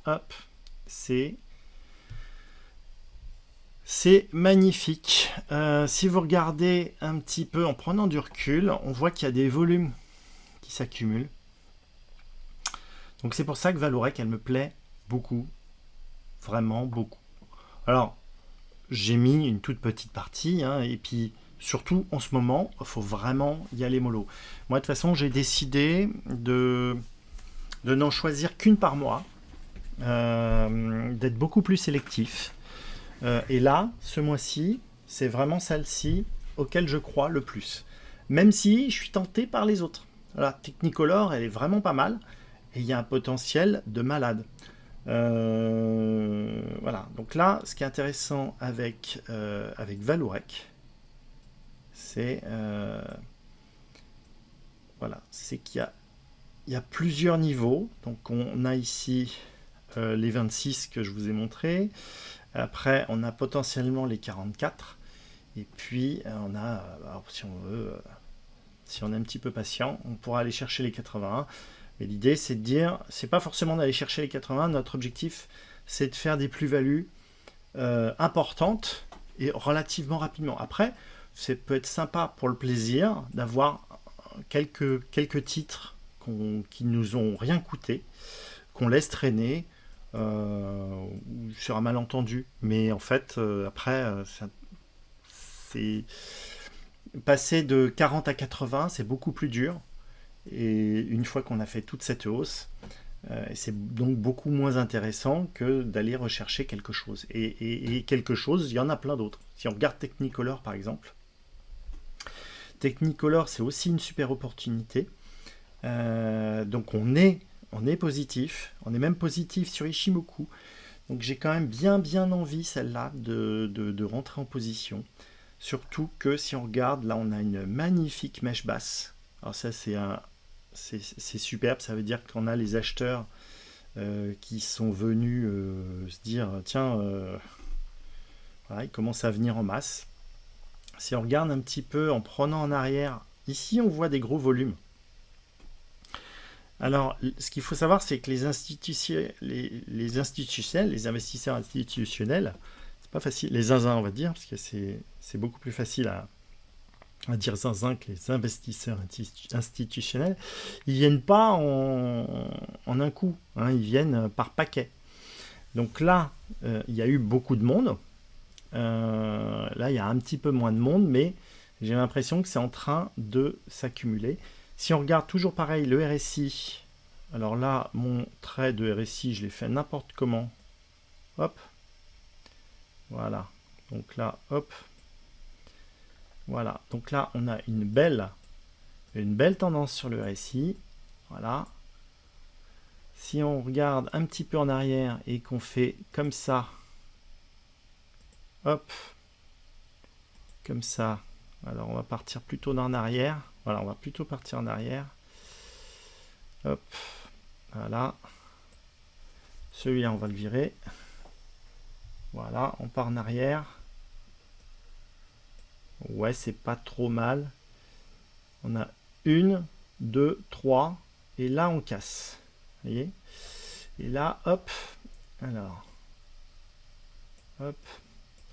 Speaker 1: Hop, c'est magnifique. Si vous regardez un petit peu en prenant du recul, on voit qu'il y a des volumes qui s'accumulent. Donc c'est pour ça que Vallourec, elle me plaît beaucoup. Vraiment beaucoup. Alors, j'ai mis une toute petite partie, hein, et puis surtout en ce moment, il faut vraiment y aller mollo. Moi, de toute façon, j'ai décidé de n'en choisir qu'une par mois, d'être beaucoup plus sélectif. Et là, ce mois-ci, c'est vraiment celle-ci auquel je crois le plus. Même si je suis tenté par les autres. Voilà, Technicolor, elle est vraiment pas mal. Et il y a un potentiel de malade. Voilà, donc là, ce qui est intéressant avec Vallourec, c'est voilà, c'est qu'il y a plusieurs niveaux. Donc on a ici les 26 que je vous ai montré. Après, on a potentiellement les 44. Et puis, on a, alors, si on veut, si on est un petit peu patient, on pourra aller chercher les 81. Mais l'idée, c'est de dire, c'est pas forcément d'aller chercher les 80. Notre objectif, c'est de faire des plus-values importantes et relativement rapidement. Après, ça peut être sympa pour le plaisir d'avoir quelques titres qui nous ont rien coûté, qu'on laisse traîner sur un malentendu. Mais en fait, après, c'est passer de 40 à 80, c'est beaucoup plus dur. Et une fois qu'on a fait toute cette hausse, c'est donc beaucoup moins intéressant que d'aller rechercher quelque chose. Et quelque chose, il y en a plein d'autres. Si on regarde Technicolor par exemple, Technicolor c'est aussi une super opportunité. Donc on est positif, on est même positif sur Ishimoku. Donc j'ai quand même bien envie celle-là de rentrer en position. Surtout que si on regarde, là on a une magnifique mèche basse. Alors ça c'est superbe, ça veut dire qu'on a les acheteurs qui sont venus se dire tiens, voilà, ils commencent à venir en masse. Si on regarde un petit peu en prenant en arrière, ici on voit des gros volumes. Alors, ce qu'il faut savoir, c'est que les institutionnels, les investisseurs institutionnels, c'est pas facile, les zinzins on va dire, parce que c'est beaucoup plus facile à dire zinzin que les investisseurs institutionnels, ils viennent pas en un coup, hein, ils viennent par paquet. Donc là, il y a eu beaucoup de monde. Là, il y a un petit peu moins de monde, mais j'ai l'impression que c'est en train de s'accumuler. Si on regarde toujours pareil, le RSI, alors là, mon trait de RSI, je l'ai fait n'importe comment. Hop. Voilà. Donc là, hop. Voilà. Donc là, on a une belle tendance sur le RSI. Voilà. Si on regarde un petit peu en arrière et qu'on fait comme ça, hop, comme ça, alors on va partir plutôt en arrière. Voilà, on va plutôt partir en arrière. Hop, voilà. Celui-là, on va le virer. Voilà, on part en arrière. Ouais, c'est pas trop mal. On a 1, 2, 3. Et là, on casse. Vous voyez? Et là, hop. Alors. Hop.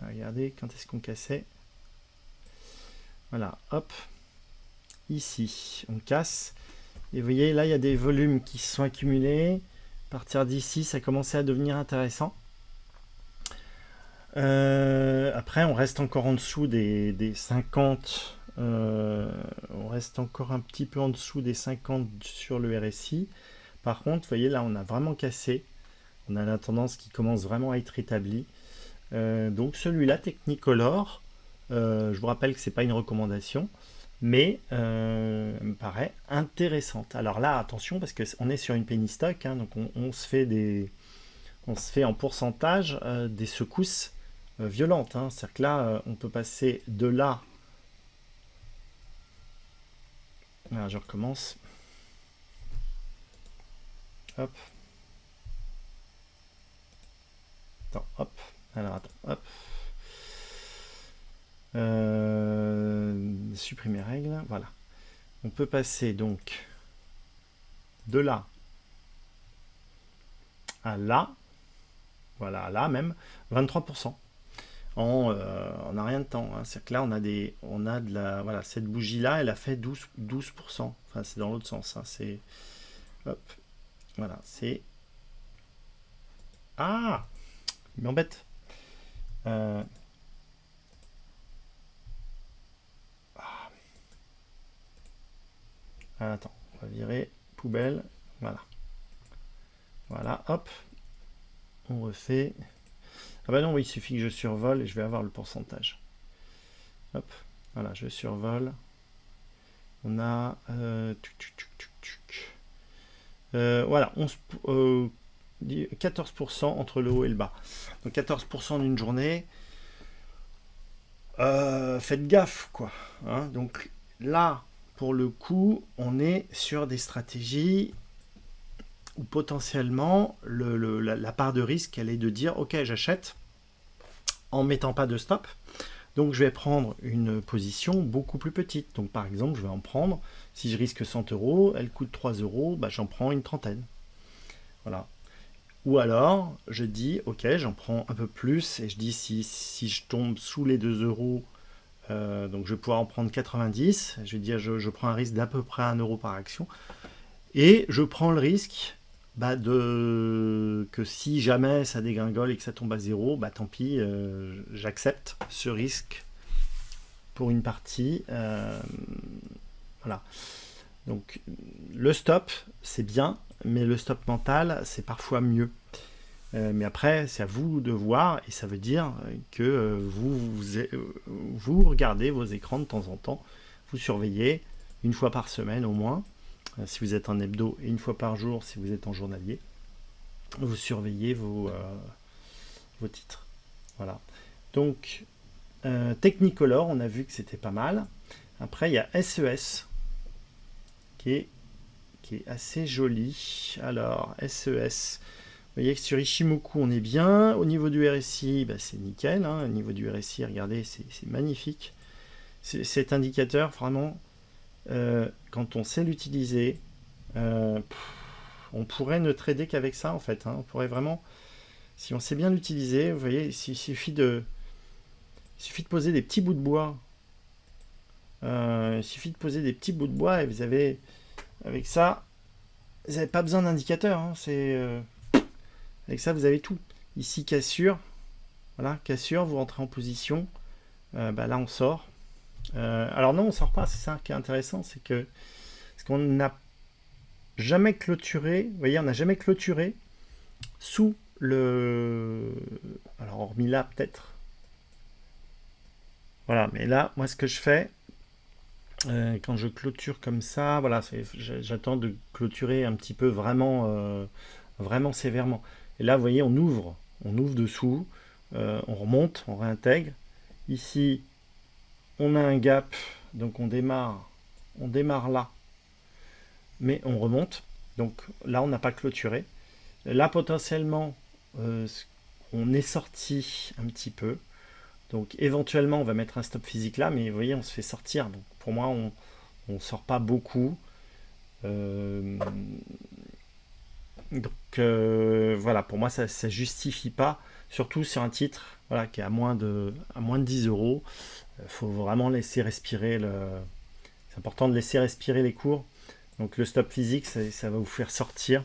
Speaker 1: Regardez, quand est-ce qu'on cassait? Voilà, hop. Ici, on casse. Et vous voyez, là, il y a des volumes qui se sont accumulés. À partir d'ici, ça commençait à devenir intéressant. Après, on reste encore en dessous des 50. On reste encore un petit peu en dessous des 50 sur le RSI. Par contre, vous voyez, là, on a vraiment cassé. On a la tendance qui commence vraiment à être établie. Donc celui-là, Technicolor, je vous rappelle que c'est pas une recommandation, mais me paraît intéressante. Alors là, attention, parce qu'on est sur une penny stock, hein, donc on se fait en pourcentage des secousses violentes. Hein. C'est-à-dire que là, on peut passer de là. Alors, je recommence. hop. Attends, hop. Alors, attends, hop. Supprimer règle, voilà. On peut passer donc de là à là, voilà, là même, 23%. On n'a rien de temps. Hein. C'est que là, on a de la, voilà, cette bougie-là, elle a fait 12%. Enfin, c'est dans l'autre sens. Hein. C'est, hop, voilà, c'est... Ah, il m'embête. Attends, on va virer poubelle. Voilà. Voilà, hop. On refait. Ah bah non, oui, il suffit que je survole et je vais avoir le pourcentage. Hop, voilà, je survole. On a... voilà, 14% entre le haut et le bas. Donc 14% d'une journée. Faites gaffe, quoi. Hein. Donc là, pour le coup, on est sur des stratégies où potentiellement la part de risque, elle est de dire, ok, j'achète en mettant pas de stop. Donc je vais prendre une position beaucoup plus petite. Donc par exemple, je vais en prendre, si je risque 100 euros, elle coûte 3 euros, bah, j'en prends une trentaine. Voilà. Ou alors, je dis, ok, j'en prends un peu plus, et je dis, si je tombe sous les 2 euros, donc je vais pouvoir en prendre 90, je vais dire, je prends un risque d'à peu près 1 euro par action, et je prends le risque bah, que si jamais ça dégringole et que ça tombe à zéro, bah, tant pis, j'accepte ce risque pour une partie. Voilà. Donc le stop, c'est bien, mais le stop mental, c'est parfois mieux. Mais après, c'est à vous de voir, et ça veut dire que vous regardez vos écrans de temps en temps, vous surveillez une fois par semaine au moins, si vous êtes en hebdo, et une fois par jour si vous êtes en journalier, vous surveillez vos titres. Voilà. Donc, Technicolor, on a vu que c'était pas mal. Après, il y a SES, qui est assez joli. Alors, SES, vous voyez que sur Ichimoku, on est bien. Au niveau du RSI, bah, c'est nickel. Hein. Au niveau du RSI, regardez, c'est magnifique. Cet indicateur, vraiment, quand on sait l'utiliser, on pourrait ne trader qu'avec ça, en fait. Hein. On pourrait vraiment, si on sait bien l'utiliser, vous voyez, il suffit de poser des petits bouts de bois. Il suffit de poser des petits bouts de bois et vous avez, avec ça, vous n'avez pas besoin d'indicateur. Hein. Avec ça, vous avez tout. Ici, cassure. Voilà, cassure, vous rentrez en position. Bah, là, on sort. Alors non, on ne sort pas. C'est ça qui est intéressant. C'est que parce qu'on n'a jamais clôturé. Vous voyez, on n'a jamais clôturé sous le... Alors, hormis là, peut-être. Voilà, mais là, moi, ce que je fais, quand je clôture comme ça, voilà, j'attends de clôturer un petit peu vraiment, vraiment sévèrement. Et là, vous voyez, on ouvre dessous, on remonte, on réintègre. Ici, on a un gap, donc on démarre là, mais on remonte. Donc là, on n'a pas clôturé. Là, potentiellement, on est sorti un petit peu. Donc éventuellement, on va mettre un stop physique là, mais vous voyez, on se fait sortir. Donc pour moi, on ne sort pas beaucoup. Donc voilà, pour moi, ça ne justifie pas, surtout sur un titre voilà, qui est à moins de 10 euros. Il faut vraiment laisser respirer c'est important de laisser respirer les cours. Donc le stop physique, ça va vous faire sortir.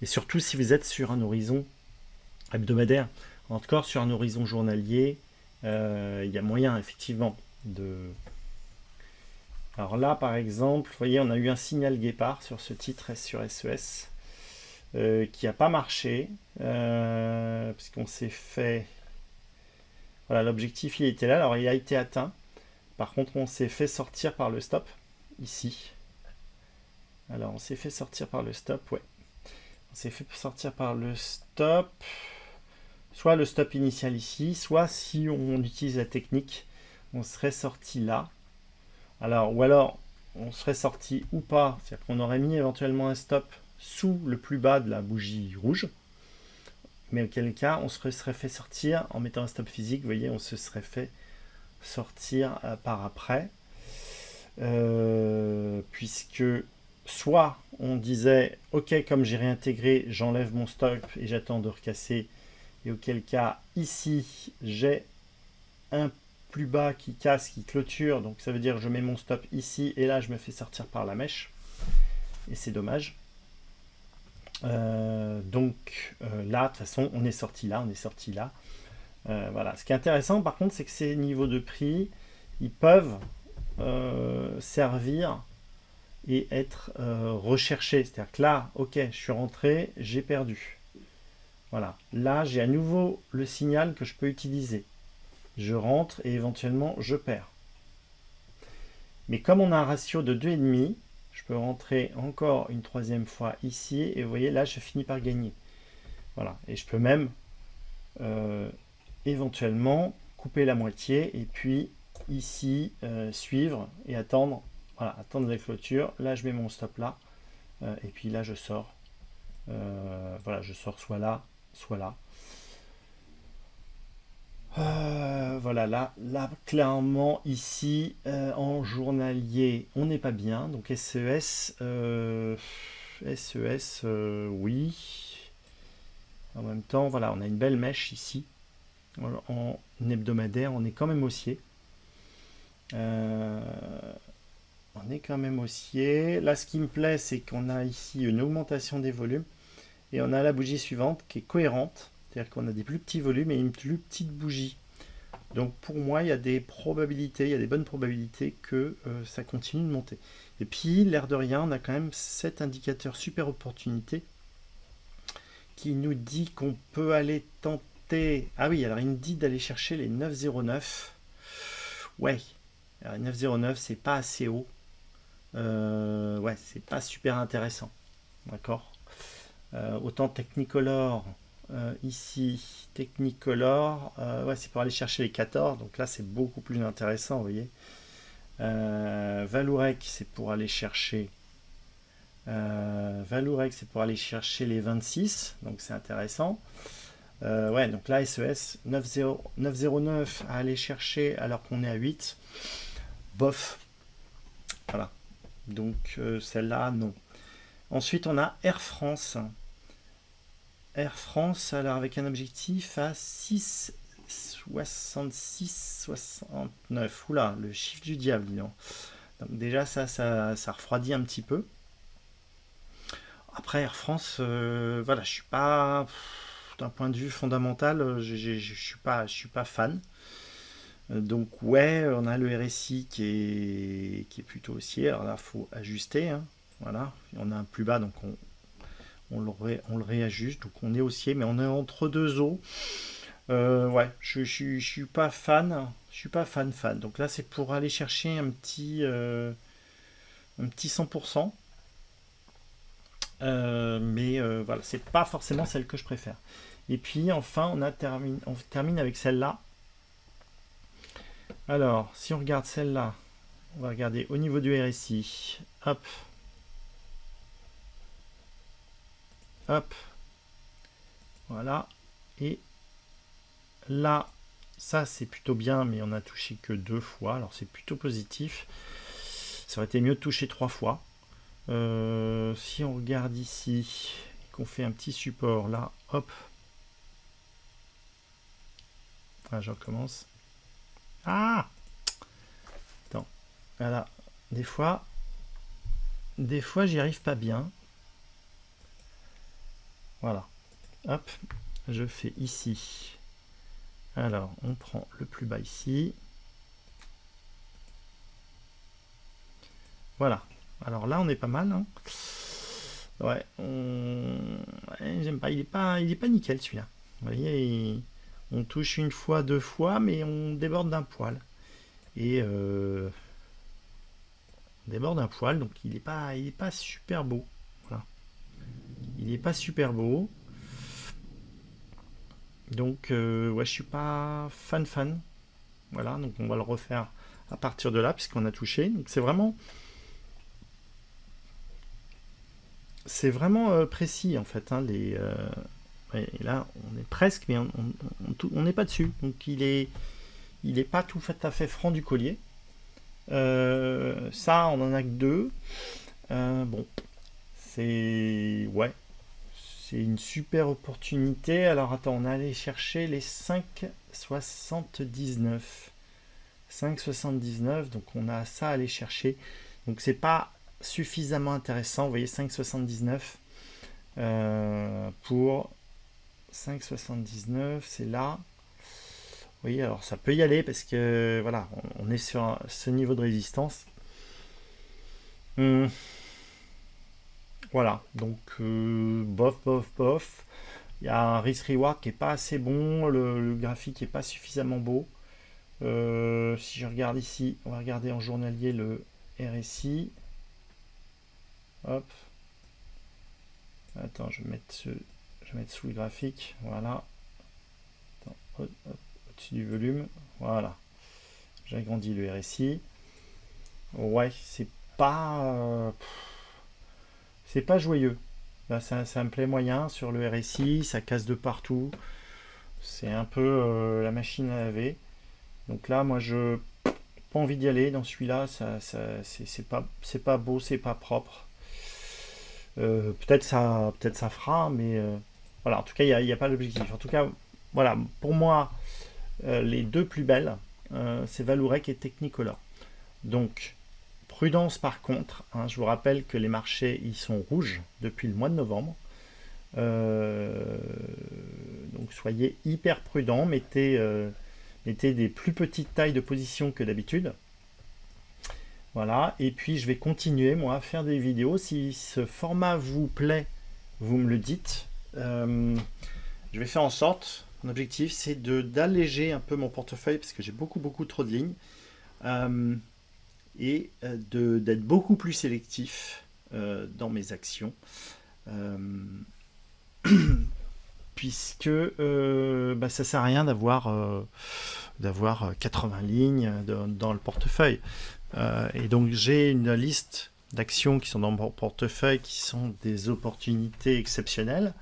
Speaker 1: Et surtout si vous êtes sur un horizon hebdomadaire. Encore sur un horizon journalier, il y a moyen effectivement de... Alors là par exemple, vous voyez, on a eu un signal guépard sur ce titre sur SES qui n'a pas marché puisqu'on s'est fait... Voilà, l'objectif il était là, alors il a été atteint. Par contre, on s'est fait sortir par le stop ici. Alors, on s'est fait sortir par le stop, ouais. On s'est fait sortir par le stop. Soit le stop initial ici, soit si on utilise la technique, on serait sorti là. Alors, ou alors, on serait sorti ou pas. C'est-à-dire qu'on aurait mis éventuellement un stop sous le plus bas de la bougie rouge, mais auquel cas on se serait fait sortir en mettant un stop physique, vous voyez, on se serait fait sortir par après, puisque soit on disait ok, comme j'ai réintégré, j'enlève mon stop et j'attends de recasser, et auquel cas ici j'ai un plus bas qui casse, qui clôture, donc ça veut dire que je mets mon stop ici et là je me fais sortir par la mèche et c'est dommage. Là de toute façon on est sorti là, voilà. Ce qui est intéressant par contre, c'est que ces niveaux de prix, ils peuvent servir et être recherchés. C'est-à-dire que là, ok, je suis rentré, j'ai perdu. Voilà. Là, j'ai à nouveau le signal que je peux utiliser. Je rentre et éventuellement, je perds. Mais comme on a un ratio de 2,5, je peux rentrer encore une troisième fois ici. Et vous voyez, là, je finis par gagner. Voilà. Et je peux même éventuellement couper la moitié et puis ici suivre et attendre. Voilà, attendre la clôture. Là, je mets mon stop là. Et puis là, je sors. Voilà, je sors soit là, soit là. Voilà, là, clairement, ici, en journalier, on n'est pas bien. Donc SES, oui. En même temps, voilà, on a une belle mèche ici. En hebdomadaire, on est quand même haussier. On est quand même haussier. Là, ce qui me plaît, c'est qu'on a ici une augmentation des volumes. Et on a la bougie suivante qui est cohérente. C'est-à-dire qu'on a des plus petits volumes et une plus petite bougie. Donc pour moi, il y a des probabilités, il y a des bonnes probabilités que ça continue de monter. Et puis, l'air de rien, on a quand même cet indicateur super opportunité qui nous dit qu'on peut aller tenter... Ah oui, alors il me dit d'aller chercher les 9,09. Ouais, alors 9,09, c'est pas assez haut. Ouais, c'est pas super intéressant. D'accord. Autant Technicolor, ici, Technicolor, ouais, c'est pour aller chercher les 14, donc là c'est beaucoup plus intéressant, vous voyez. Vallourec, c'est pour aller chercher les 26, donc c'est intéressant. Ouais, donc là SES 9,09 à aller chercher alors qu'on est à 8, bof. Voilà, donc celle-là non. Ensuite on a Air France. Air France, alors avec un objectif à 6,66, 69. Oula, le chiffre du diable, dis donc. Donc déjà, ça refroidit un petit peu. Après, Air France, voilà, je suis pas... D'un point de vue fondamental, je suis pas fan. Donc ouais, on a le RSI qui est plutôt haussier. Alors là, il faut ajuster. Hein. Voilà, on a un plus bas, donc on le réajuste, donc on est haussier, mais on est entre deux eaux. Ouais, je suis pas fan, Donc là, c'est pour aller chercher un petit 100%. Mais voilà, c'est pas forcément celle que je préfère. Et puis enfin, on termine avec celle-là. Alors, si on regarde celle-là, on va regarder au niveau du RSI. Hop. Hop. Voilà. Et là, ça c'est plutôt bien, mais on a touché que 2 fois. Alors c'est plutôt positif. Ça aurait été mieux de toucher 3 fois. Si on regarde ici, qu'on fait un petit support là, hop. Ah, je recommence. Ah! Attends. Voilà. Des fois, j'y arrive pas bien. Voilà. Hop. Je fais ici. Alors, on prend le plus bas ici. Voilà. Alors là, on est pas mal. Hein. Ouais, j'aime pas. Il est pas nickel celui-là. Vous voyez, on touche une fois, 2 fois, mais on déborde d'un poil. Et on déborde d'un poil, donc il est pas super beau. Voilà. Il est pas super beau. Donc ouais, je suis pas fan. Voilà, donc on va le refaire à partir de là, puisqu'on a touché. Donc c'est vraiment c'est vraiment précis en fait. Hein, ouais, et là, on est presque, mais on n'est pas dessus. Donc il est pas tout à fait franc du collier. Ça, on en a que deux. Bon, c'est ouais, c'est une super opportunité. Alors attends, on a allé chercher les 5,79. 5,79, donc on a ça à aller chercher. Donc c'est pas suffisamment intéressant. Vous voyez, 5,79 pour 5,79, c'est là. Vous voyez, alors ça peut y aller parce que voilà, on est sur ce niveau de résistance. Voilà, donc bof, bof, bof. Il y a un risk-reward qui est pas assez bon, le graphique est pas suffisamment beau. Si je regarde ici, on va regarder en journalier le RSI. Hop. Attends, je vais mettre sous le graphique. Voilà. Attends, hop, hop, au-dessus du volume. Voilà. J'agrandis le RSI. Ouais, c'est pas joyeux. Là, ça me plaît moyen sur le RSI. Ça casse de partout. C'est un peu la machine à laver. Donc là, moi, je pas envie d'y aller dans celui-là. C'est pas beau, c'est pas propre. Peut-être ça fera, mais voilà. En tout cas, il n'y a pas d'objectif. En tout cas, voilà. Pour moi, les deux plus belles, c'est Vallourec et Technicolor. Donc, prudence par contre. Hein, je vous rappelle que les marchés ils sont rouges depuis le mois de novembre. Donc, soyez hyper prudents. Mettez des plus petites tailles de position que d'habitude. Voilà, et puis je vais continuer moi à faire des vidéos. Si ce format vous plaît, vous me le dites. Je vais faire en sorte, mon objectif c'est d'alléger un peu mon portefeuille parce que j'ai beaucoup trop de lignes et d'être beaucoup plus sélectif dans mes actions. Puisque ça sert à rien d'avoir 80 lignes dans le portefeuille. Et donc j'ai une liste d'actions qui sont dans mon portefeuille qui sont des opportunités exceptionnelles.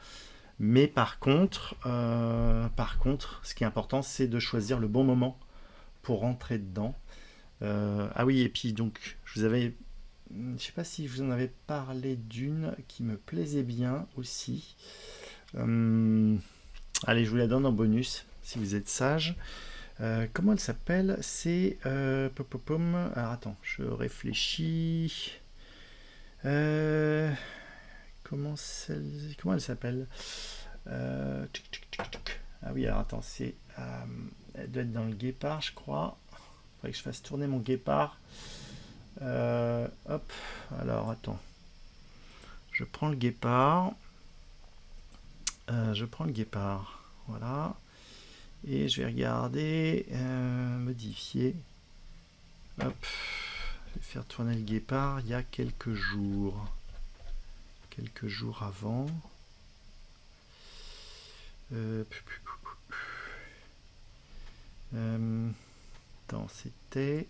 Speaker 1: Mais par contre, ce qui est important, c'est de choisir le bon moment pour rentrer dedans. Ah oui, et puis donc, je sais pas si je vous en avais parlé d'une qui me plaisait bien aussi. Allez, je vous la donne en bonus si vous êtes sage. Comment elle s'appelle? C'est alors attends, je réfléchis. Comment elle s'appelle? Ah oui, alors attends, elle doit être dans le guépard, je crois. Il faudrait que je fasse tourner mon guépard. Hop, alors attends. Je prends le guépard. Voilà. Et je vais regarder, modifier. Hop, je vais faire tourner le guépard il y a quelques jours avant. Attends, c'était.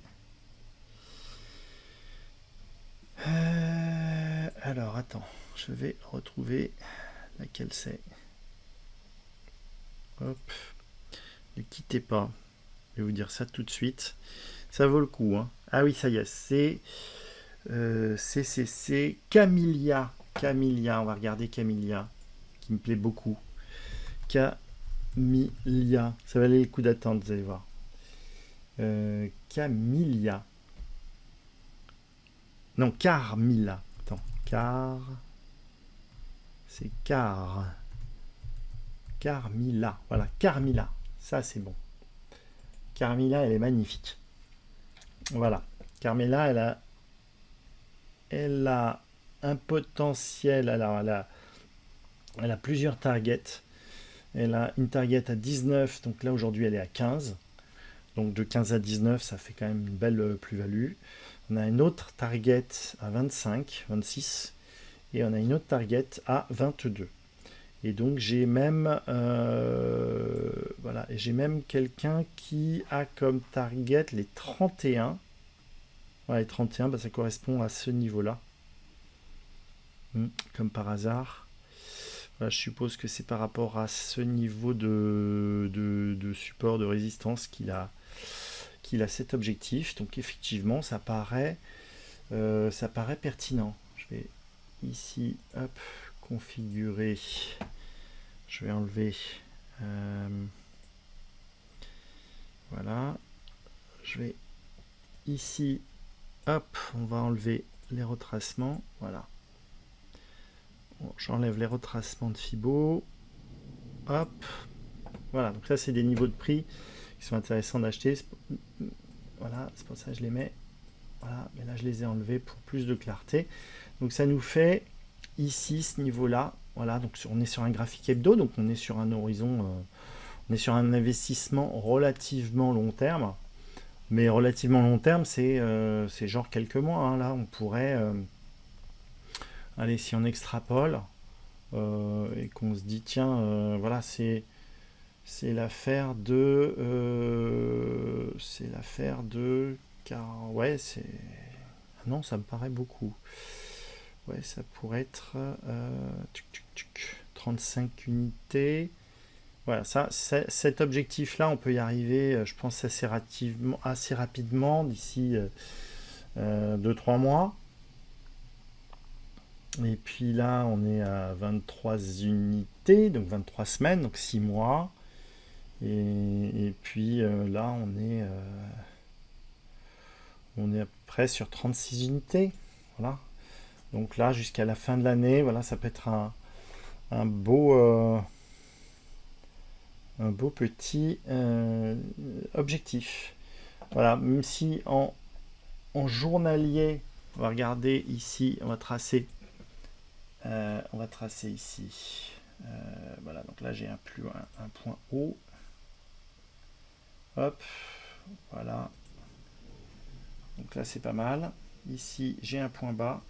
Speaker 1: Alors, attends, je vais retrouver laquelle c'est. Hop, ne quittez pas. Je vais vous dire ça tout de suite. Ça vaut le coup. Hein. Ah oui, ça y est, c'est Camellia. Camellia, on va regarder Camellia, qui me plaît beaucoup. Camellia, ça valait le coup d'attendre, vous allez voir. Camellia. Non, Carmilla. Attends, c'est Carmilla. Voilà, Carmilla. Ça, c'est bon. Carmilla, elle est magnifique. Voilà. Carmilla, elle a un potentiel. Alors, elle a plusieurs targets. Elle a une target à 19. Donc là, aujourd'hui, elle est à 15. Donc de 15 à 19, ça fait quand même une belle plus-value. On a une autre target à 25, 26. Et on a une autre target à 22. Et donc j'ai même quelqu'un qui a comme target les 31. Voilà, les 31, ça correspond à ce niveau-là. Comme par hasard. Voilà, je suppose que c'est par rapport à ce niveau de support, de résistance qu'il a cet objectif. Donc effectivement, ça paraît pertinent. Je vais ici, hop, configurer. Je vais enlever. Voilà. Je vais ici, hop, on va enlever les retracements. Voilà. Bon, j'enlève les retracements de Fibo. Hop. Voilà, donc ça c'est des niveaux de prix qui sont intéressants d'acheter. Voilà, c'est pour ça que je les mets. Voilà, mais là je les ai enlevés pour plus de clarté. Donc ça nous fait ici ce niveau-là. Voilà, donc on est sur un graphique hebdo, donc on est sur un horizon, on est sur un investissement relativement long terme. Mais relativement long terme, c'est genre quelques mois. Hein. Là, on pourrait, allez, si on extrapole et qu'on se dit, tiens, voilà, c'est l'affaire de, car ouais, c'est, ah non, ça me paraît beaucoup. Ouais, ça pourrait être 35 unités. Voilà, ça, cet objectif-là, on peut y arriver, je pense, assez rapidement, d'ici 2-3 mois. Et puis là, on est à 23 unités, donc 23 semaines, donc 6 mois. Et puis là, on est à peu près sur 36 unités. Voilà. Donc là, jusqu'à la fin de l'année, voilà, ça peut être un beau petit objectif. Voilà, même si en journalier, on va regarder ici, on va tracer ici. Voilà, donc là j'ai un point haut. Hop, voilà. Donc là c'est pas mal. Ici j'ai un point bas.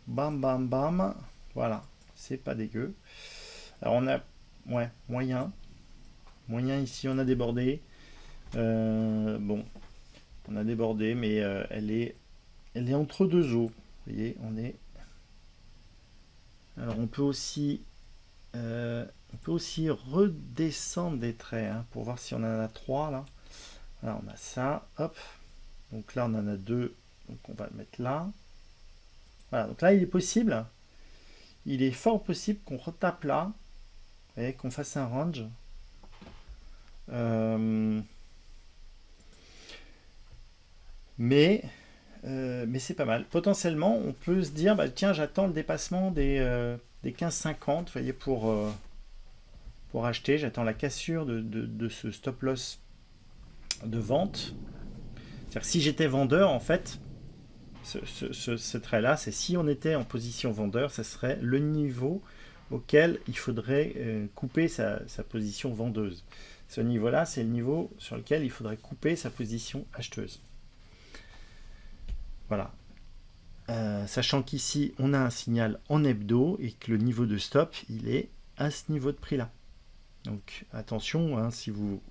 Speaker 1: Bam, bam, bam. Voilà, c'est pas dégueu. Alors on a, ouais, moyen. Moyen ici, on a débordé. Bon, on a débordé, mais elle est entre deux eaux. Vous voyez, on est. Alors on peut aussi redescendre des traits hein, pour voir si on en a 3 là. Là on a ça, hop. Donc là on en a 2, donc on va le mettre là. Voilà, donc là il est possible, il est fort possible qu'on retape là, et qu'on fasse un range. Mais c'est pas mal. Potentiellement, on peut se dire, bah, tiens, j'attends le dépassement des 15,50, vous voyez, pour acheter. J'attends la cassure de ce stop loss de vente. C'est-à-dire que si j'étais vendeur, en fait, ce trait-là, c'est si on était en position vendeur, ça serait le niveau auquel il faudrait couper sa position vendeuse. Ce niveau-là, c'est le niveau sur lequel il faudrait couper sa position acheteuse. Voilà. Sachant qu'ici, on a un signal en hebdo et que le niveau de stop, il est à ce niveau de prix-là. Donc attention, hein, si vous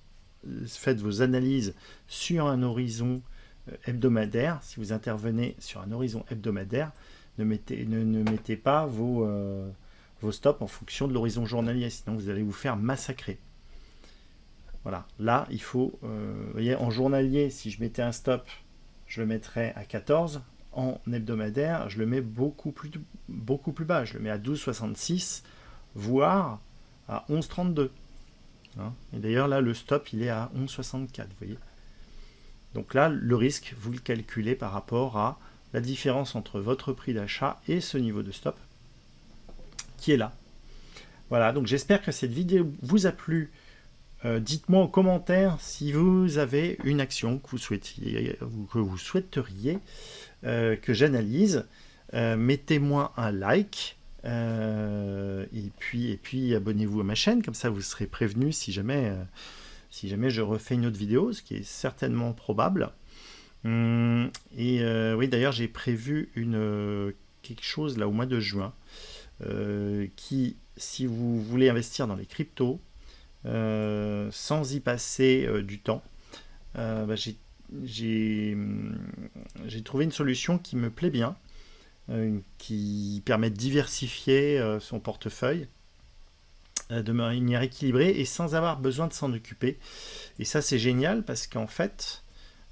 Speaker 1: faites vos analyses sur un horizon hebdomadaire, si vous intervenez sur un horizon hebdomadaire, ne mettez pas vos stops en fonction de l'horizon journalier, sinon vous allez vous faire massacrer. Voilà, là il faut, vous voyez, en journalier, si je mettais un stop, je le mettrais à 14. En hebdomadaire, je le mets beaucoup plus bas, je le mets à 12,66, voire à 11,32. Hein, et d'ailleurs là, le stop, il est à 11,64, vous voyez. Donc là, le risque, vous le calculez par rapport à la différence entre votre prix d'achat et ce niveau de stop qui est là. Voilà, donc j'espère que cette vidéo vous a plu. Dites-moi en commentaire si vous avez une action que vous souhaiteriez que j'analyse. Mettez-moi un like et puis abonnez-vous à ma chaîne, comme ça vous serez prévenu si jamais je refais une autre vidéo, ce qui est certainement probable. Oui, d'ailleurs j'ai prévu quelque chose là au mois de juin qui, si vous voulez investir dans les cryptos sans y passer du temps, j'ai trouvé une solution qui me plaît bien. qui permet de diversifier son portefeuille de manière équilibrée et sans avoir besoin de s'en occuper. Et ça, c'est génial parce qu'en fait,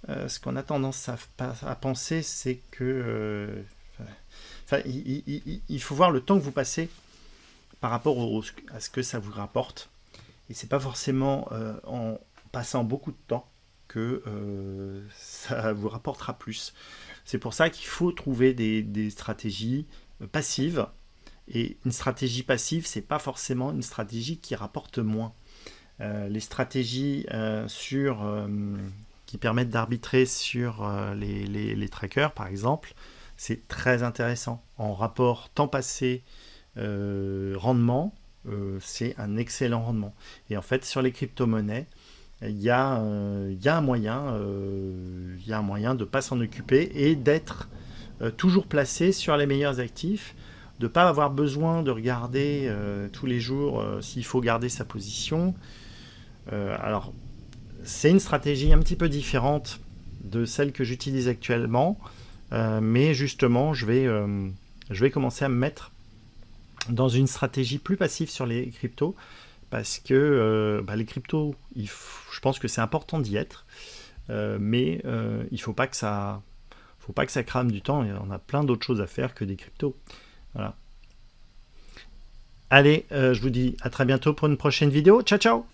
Speaker 1: ce qu'on a tendance à penser, c'est que il faut voir le temps que vous passez par rapport à ce que ça vous rapporte. Et c'est pas forcément en passant beaucoup de temps que ça vous rapportera plus. C'est pour ça qu'il faut trouver des stratégies passives. Et une stratégie passive, c'est pas forcément une stratégie qui rapporte moins. Les stratégies qui permettent d'arbitrer sur les trackers, par exemple, c'est très intéressant. En rapport temps passé rendement, c'est un excellent rendement. Et en fait, sur les crypto-monnaies, il y a un moyen de ne pas s'en occuper et d'être toujours placé sur les meilleurs actifs, de ne pas avoir besoin de regarder tous les jours s'il faut garder sa position. Alors, c'est une stratégie un petit peu différente de celle que j'utilise actuellement, mais justement, je vais commencer à me mettre dans une stratégie plus passive sur les cryptos, parce que les cryptos, je pense que c'est important d'y être, mais il ne faut pas que ça crame du temps, et on a plein d'autres choses à faire que des cryptos. Voilà. Allez, je vous dis à très bientôt pour une prochaine vidéo. Ciao, ciao!